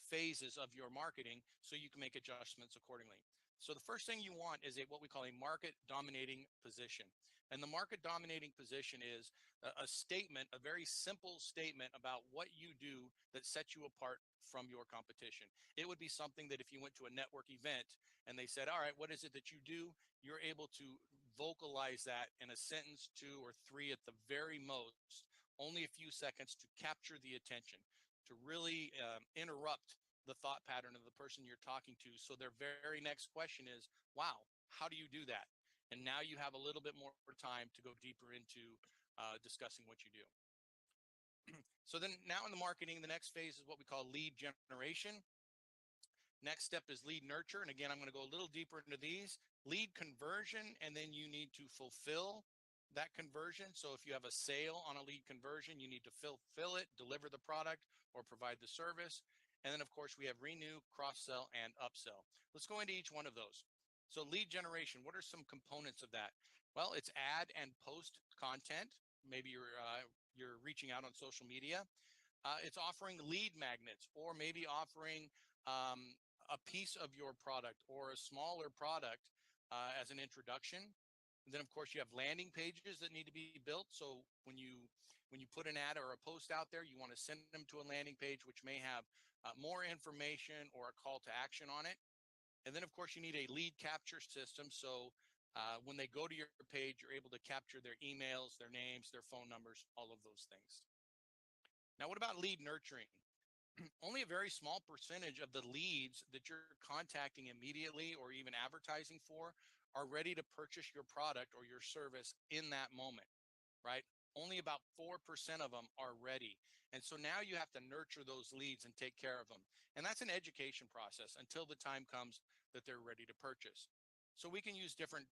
phases of your marketing so you can make adjustments accordingly. So the first thing you want is what we call a market dominating position. And the market dominating position is a statement, a very simple statement about what you do that sets you apart from your competition. It would be something that if you went to a network event and they said, all right, what is it that you do? You're able to vocalize that in a sentence, 2 or 3 at the very most, only a few seconds to capture the attention, to really interrupt the thought pattern of the person you're talking to. So their very next question is, wow, how do you do that? And now you have a little bit more time to go deeper into discussing what you do. So then now in the marketing, the next phase is what we call lead generation. Next step is lead nurture. And again, I'm going to go a little deeper into these. Lead conversion, and then you need to fulfill that conversion. So if you have a sale on a lead conversion, you need to fulfill it, deliver the product, or provide the service. And then of course we have renew, cross-sell, and upsell. Let's go into each one of those. So lead generation, what are some components of that? Well, it's add and post content. Maybe you're reaching out on social media. It's offering lead magnets, or maybe offering a piece of your product or a smaller product as an introduction. And then of course you have landing pages that need to be built. So when you put an ad or a post out there, you want to send them to a landing page, which may have more information or a call to action on it. And then of course you need a lead capture system. So when they go to your page, you're able to capture their emails, their names, their phone numbers, all of those things. Now, what about lead nurturing? Only a very small percentage of the leads that you're contacting immediately or even advertising for are ready to purchase your product or your service in that moment, right? Only about 4% of them are ready. And so now you have to nurture those leads and take care of them. And that's an education process until the time comes that they're ready to purchase. So we can use different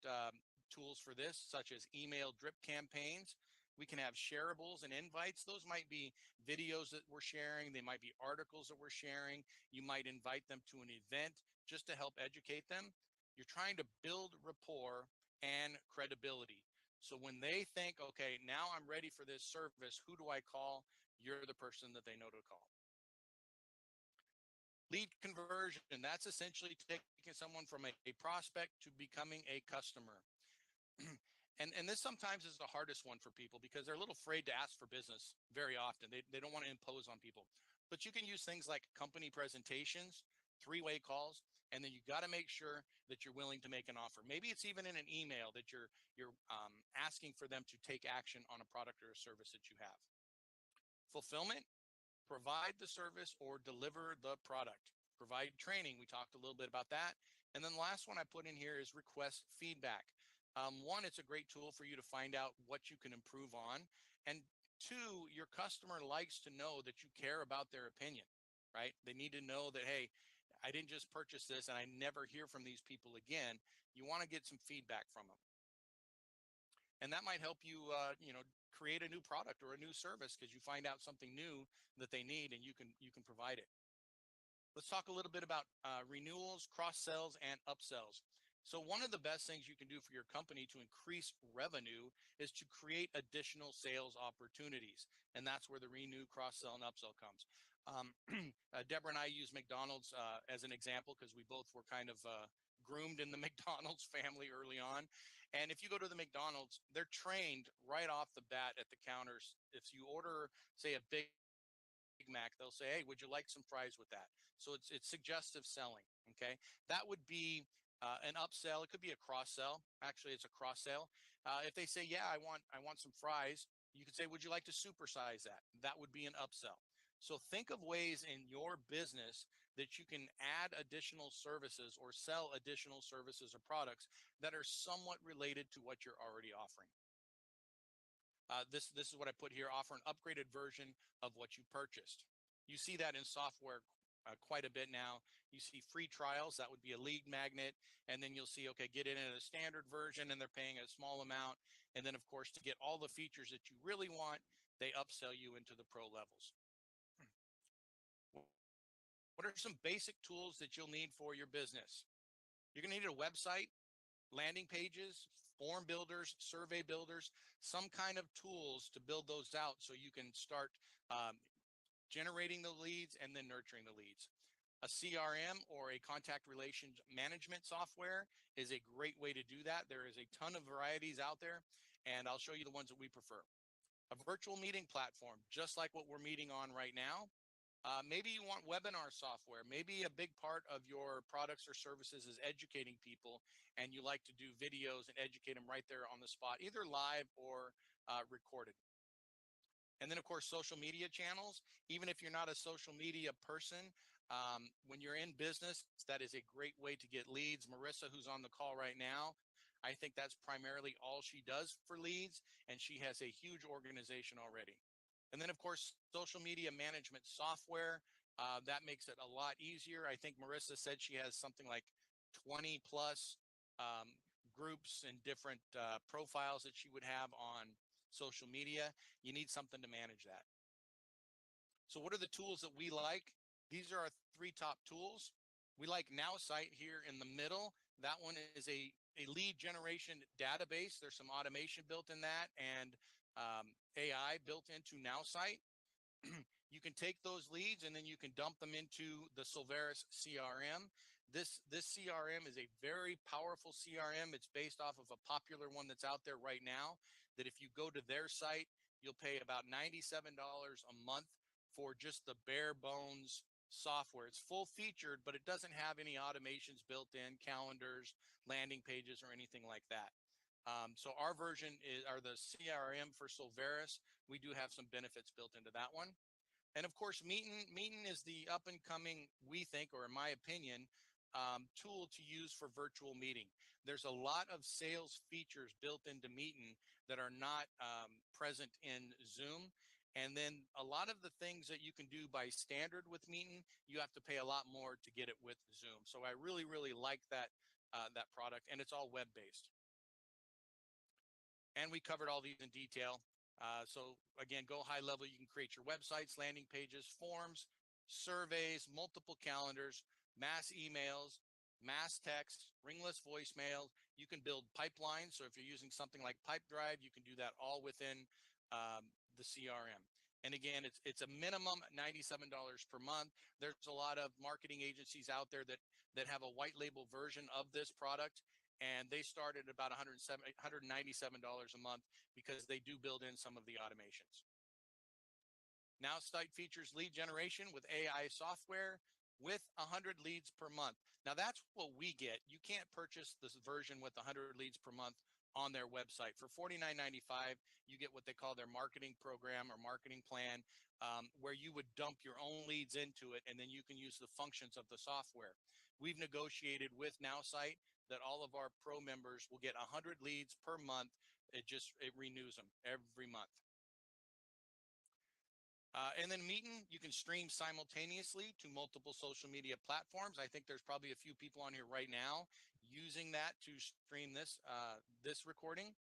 tools for this, such as email drip campaigns. We can have shareables and invites. Those might be videos that we're sharing. They might be articles that we're sharing. You might invite them to an event just to help educate them. You're trying to build rapport and credibility. So when they think, okay, now I'm ready for this service, who do I call? You're the person that they know to call. Lead conversion, that's essentially taking someone from a prospect to becoming a customer. And this sometimes is the hardest one for people because they're a little afraid to ask for business very often. They don't want to impose on people. But you can use things like company presentations, three-way calls, and then you got to make sure that you're willing to make an offer. Maybe it's even in an email that you're asking for them to take action on a product or a service that you have. Fulfillment, provide the service or deliver the product. Provide training, we talked a little bit about that. And then the last one I put in here is request feedback. One, it's a great tool for you to find out what you can improve on. And two, your customer likes to know that you care about their opinion, right? They need to know that, hey, I didn't just purchase this and I never hear from these people again. You want to get some feedback from them. And that might help you, create a new product or a new service because you find out something new that they need and you can provide it. Let's talk a little bit about renewals, cross sells, and upsells. So one of the best things you can do for your company to increase revenue is to create additional sales opportunities. And that's where the renew, cross sell, and upsell comes. Deborah and I use McDonald's as an example because we both were kind of groomed in the McDonald's family early on. And if you go to the McDonald's, they're trained right off the bat at the counters. If you order, say, a Big Mac, they'll say, hey, would you like some fries with that? So it's suggestive selling. Okay. That would be an upsell. It could be a cross sell. Actually, it's a cross sell. If they say, yeah, I want some fries, you could say, would you like to supersize that? That would be an upsell. So think of ways in your business that you can add additional services or sell additional services or products that are somewhat related to what you're already offering. This is what I put here: offer an upgraded version of what you purchased. You see that in software quite a bit now. You see free trials, that would be a lead magnet, and then you'll see, okay, get it in a standard version and they're paying a small amount. And then of course, to get all the features that you really want, they upsell you into the pro levels. What are some basic tools that you'll need for your business? You're gonna need a website, landing pages, form builders, survey builders, some kind of tools to build those out so you can start generating the leads and then nurturing the leads. A CRM or a contact relations management software is a great way to do that. There is a ton of varieties out there, and I'll show you the ones that we prefer. A virtual meeting platform, just like what we're meeting on right now. Maybe you want webinar software. Maybe a big part of your products or services is educating people, and you like to do videos and educate them right there on the spot, either live or recorded. And then of course, social media channels. Even if you're not a social media person, when you're in business, that is a great way to get leads. Marissa, who's on the call right now, I think that's primarily all she does for leads, and she has a huge organization already. And then of course, social media management software, that makes it a lot easier. I think Marissa said she has something like 20 plus groups and different profiles that she would have on social media. You need something to manage that. So what are the tools that we like? These are our 3 top tools. We like NowSite here in the middle. That one is a lead generation database. There's some automation built in that and AI built into NowSite. You can take those leads and then you can dump them into the Solveris CRM. This CRM is a very powerful CRM. It's based off of a popular one that's out there right now, that if you go to their site, you'll pay about $97 a month for just the bare bones software. It's full featured, but it doesn't have any automations built in, calendars, landing pages, or anything like that. So our version are the CRM for Solveris. We do have some benefits built into that one. And of course, Meetin is the up and coming, we think, or in my opinion, tool to use for virtual meeting. There's a lot of sales features built into Meetin that are not present in Zoom. And then a lot of the things that you can do by standard with Meetin, you have to pay a lot more to get it with Zoom. So I really, really like that product, and it's all web-based. And we covered all these in detail. So again, go high level. You can create your websites, landing pages, forms, surveys, multiple calendars, mass emails, mass text, ringless voicemail. You can build pipelines. So if you're using something like Pipedrive, you can do that all within the CRM. And again, it's a minimum $97 per month. There's a lot of marketing agencies out there that have a white label version of this product, and they start at about $197 a month because they do build in some of the automations. Now Site features lead generation with AI software with 100 leads per month. Now that's what we get. You can't purchase this version with 100 leads per month on their website. For $49.95, you get what they call their marketing program or marketing plan, where you would dump your own leads into it, and then you can use the functions of the software. We've negotiated with NowSite that all of our pro members will get 100 leads per month. It renews them every month. And then Meetin, you can stream simultaneously to multiple social media platforms. I think there's probably a few people on here right now using that to stream this recording.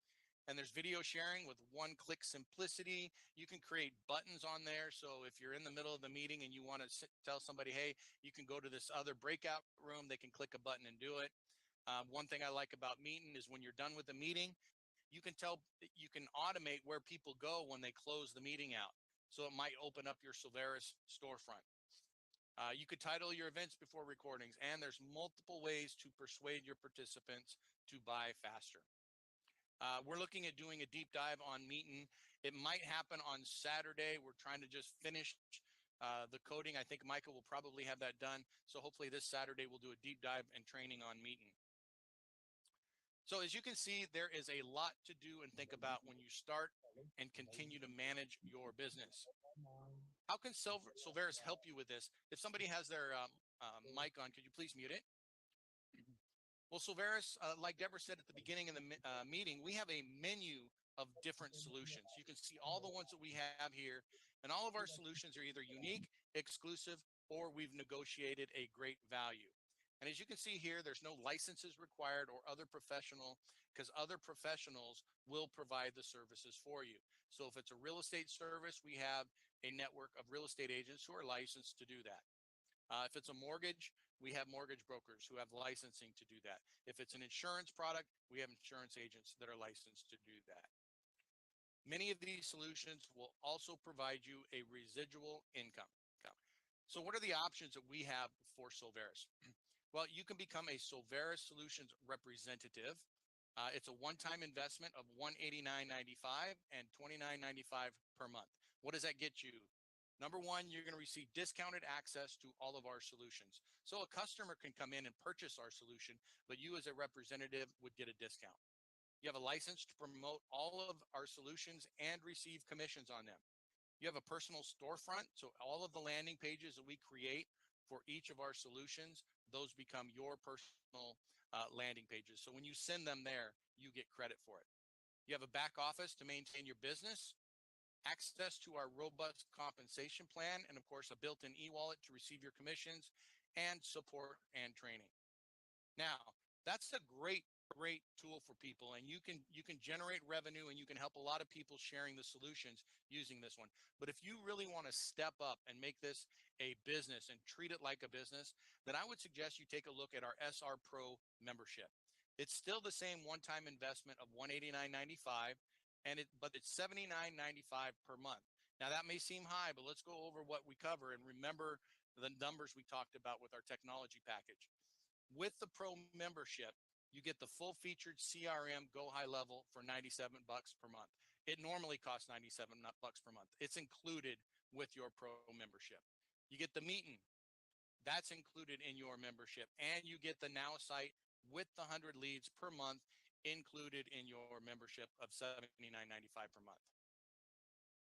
And there's video sharing with one-click simplicity. You can create buttons on there. So if you're in the middle of the meeting and you want to tell somebody, hey, you can go to this other breakout room, they can click a button and do it. One thing I like about Meetin is when you're done with the meeting, you can automate where people go when they close the meeting out. So it might open up your Silveris storefront. You could title your events before recordings, and there's multiple ways to persuade your participants to buy faster. We're looking at doing a deep dive on Meetin. It might happen on Saturday. We're trying to just finish the coding. I think Micah will probably have that done. So hopefully this Saturday we'll do a deep dive and training on Meetin. So as you can see, there is a lot to do and think about when you start and continue to manage your business. How can Silveris help you with this? If somebody has their mic on, could you please mute it? Well, Silveris, like Deborah said at the beginning of the meeting, we have a menu of different solutions. You can see all the ones that we have here, and all of our solutions are either unique, exclusive, or we've negotiated a great value. And as you can see here, there's no licenses required or other professional, because other professionals will provide the services for you. So if it's a real estate service, we have a network of real estate agents who are licensed to do that. If it's a mortgage, we have mortgage brokers who have licensing to do that. If it's an insurance product, we have insurance agents that are licensed to do that. Many of these solutions will also provide you a residual income. So what are the options that we have for Silveris? Well, you can become a Silveris Solutions representative. It's a one-time investment of $189.95 and $29.95 per month. What does that get you? Number one, you're going to receive discounted access to all of our solutions. So a customer can come in and purchase our solution, but you as a representative would get a discount. You have a license to promote all of our solutions and receive commissions on them. You have a personal storefront, so all of the landing pages that we create for each of our solutions, those become your personal landing pages. So when you send them there, you get credit for it. You have a back office to maintain your business, access to our robust compensation plan, and of course, a built-in e-wallet to receive your commissions and support and training. Now, that's a great tool for people, and you can generate revenue, and you can help a lot of people sharing the solutions using this one. But if you really want to step up and make this a business and treat it like a business, then I would suggest you take a look at our SR Pro membership. It's still the same one-time investment of $189.95, but it's $79.95 per month. Now that may seem high, but let's go over what we cover and remember the numbers we talked about with our technology package. With the Pro membership, you get the full featured CRM Go High Level for $97 per month. It normally costs $97 per month. It's included with your Pro membership. You get the Meetin, that's included in your membership, and you get the NowSite with the 100 leads per month included in your membership of $79.95 per month.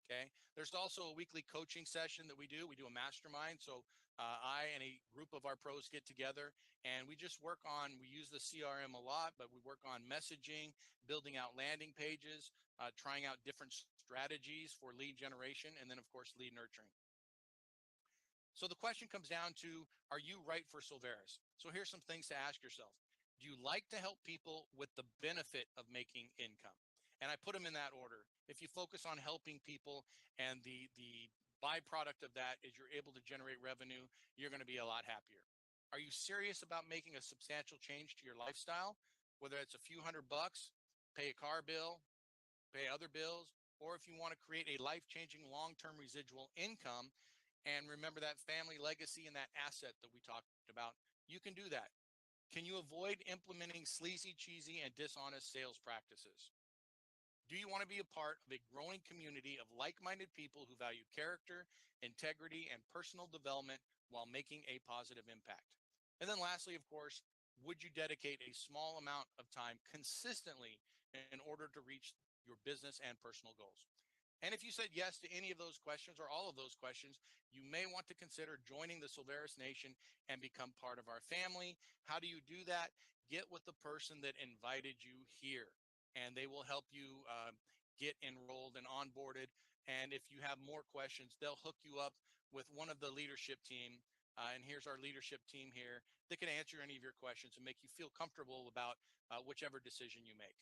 Okay. There's also a weekly coaching session that we do. We do a mastermind. So I and a group of our pros get together and we just work on, we use the CRM a lot, but we work on messaging, building out landing pages, trying out different strategies for lead generation, and then of course, lead nurturing. So the question comes down to, are you right for Silveris? So here's some things to ask yourself. Do you like to help people with the benefit of making income? And I put them in that order. If you focus on helping people and the byproduct of that is you're able to generate revenue, you're going to be a lot happier. Are you serious about making a substantial change to your lifestyle? Whether it's a few $100, pay a car bill, pay other bills, or if you want to create a life-changing long-term residual income and remember that family legacy and that asset that we talked about, you can do that. Can you avoid implementing sleazy, cheesy, and dishonest sales practices? Do you want to be a part of a growing community of like-minded people who value character, integrity, and personal development while making a positive impact? And then lastly, of course, would you dedicate a small amount of time consistently in order to reach your business and personal goals? And if you said yes to any of those questions or all of those questions, you may want to consider joining the Solveris Nation and become part of our family. How do you do that? Get with the person that invited you here, and they will help you get enrolled and onboarded. And if you have more questions, they'll hook you up with one of the leadership team. And here's our leadership team here that can answer any of your questions and make you feel comfortable about whichever decision you make.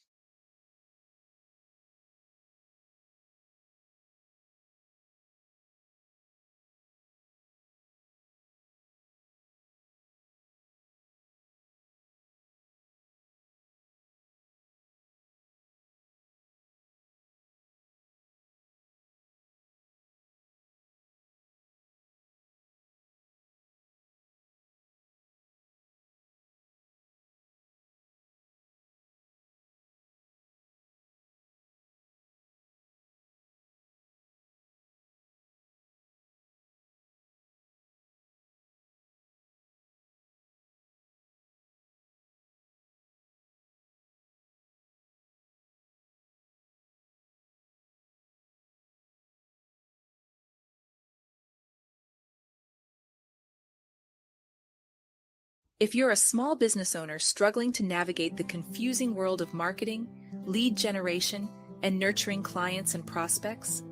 If you're a small business owner struggling to navigate the confusing world of marketing, lead generation, and nurturing clients and prospects,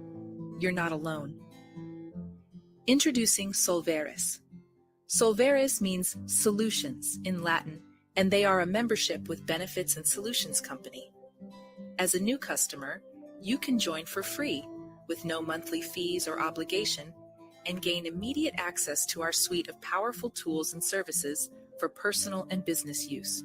you're not alone. Introducing Solveris. Solveris means solutions in Latin, and they are a membership with benefits and solutions company. As a new customer, you can join for free with no monthly fees or obligation and gain immediate access to our suite of powerful tools and services for personal and business use.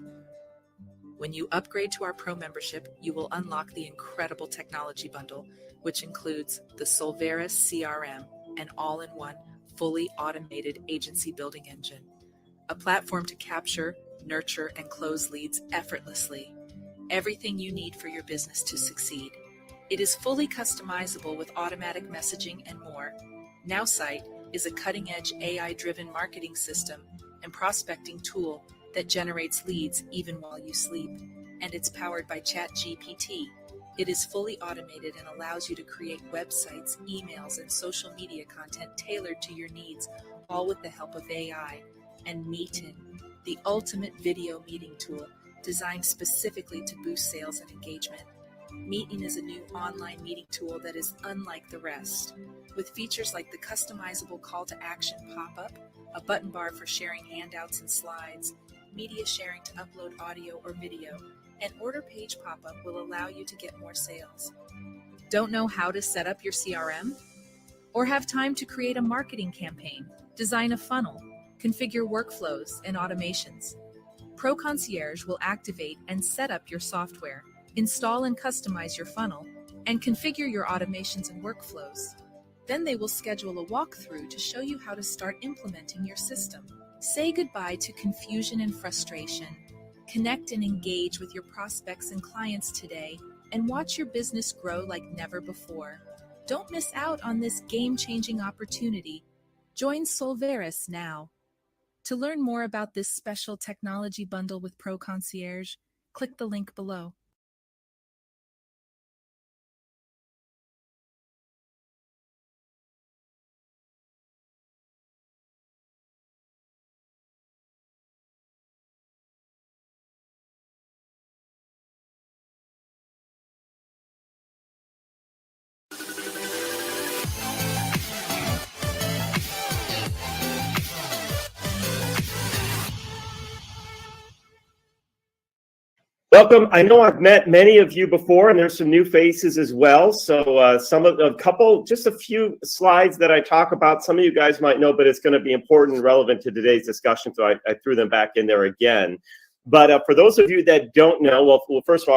When you upgrade to our Pro membership, you will unlock the incredible technology bundle, which includes the Solveris CRM, an all-in-one, fully automated agency building engine, a platform to capture, nurture, and close leads effortlessly. Everything you need for your business to succeed. It is fully customizable with automatic messaging and more. NowSite is a cutting-edge AI-driven marketing system and prospecting tool that generates leads even while you sleep, and it's powered by ChatGPT. It is fully automated and allows you to create websites, emails, and social media content tailored to your needs, all with the help of AI. And Meetin, the ultimate video meeting tool designed specifically to boost sales and engagement. Meetin is a new online meeting tool that is unlike the rest, with features like the customizable call to action pop-up, a button bar for sharing handouts and slides, media sharing to upload audio or video, and order page pop-up will allow you to get more sales. Don't know how to set up your CRM? Or have time to create a marketing campaign, design a funnel, configure workflows and automations? Pro Concierge will activate and set up your software, install and customize your funnel, and configure your automations and workflows. Then they will schedule a walkthrough to show you how to start implementing your system. Say goodbye to confusion and frustration. Connect and engage with your prospects and clients today and watch your business grow like never before. Don't miss out on this game-changing opportunity. Join Solveris now. To learn more about this special technology bundle with Pro Concierge, click the link below. Welcome. I know I've met many of you before, and there's some new faces as well. So just a few slides that I talk about. Some of you guys might know, but it's going to be important and relevant to today's discussion. So I threw them back in there again. But for those of you that don't know, well, first of all,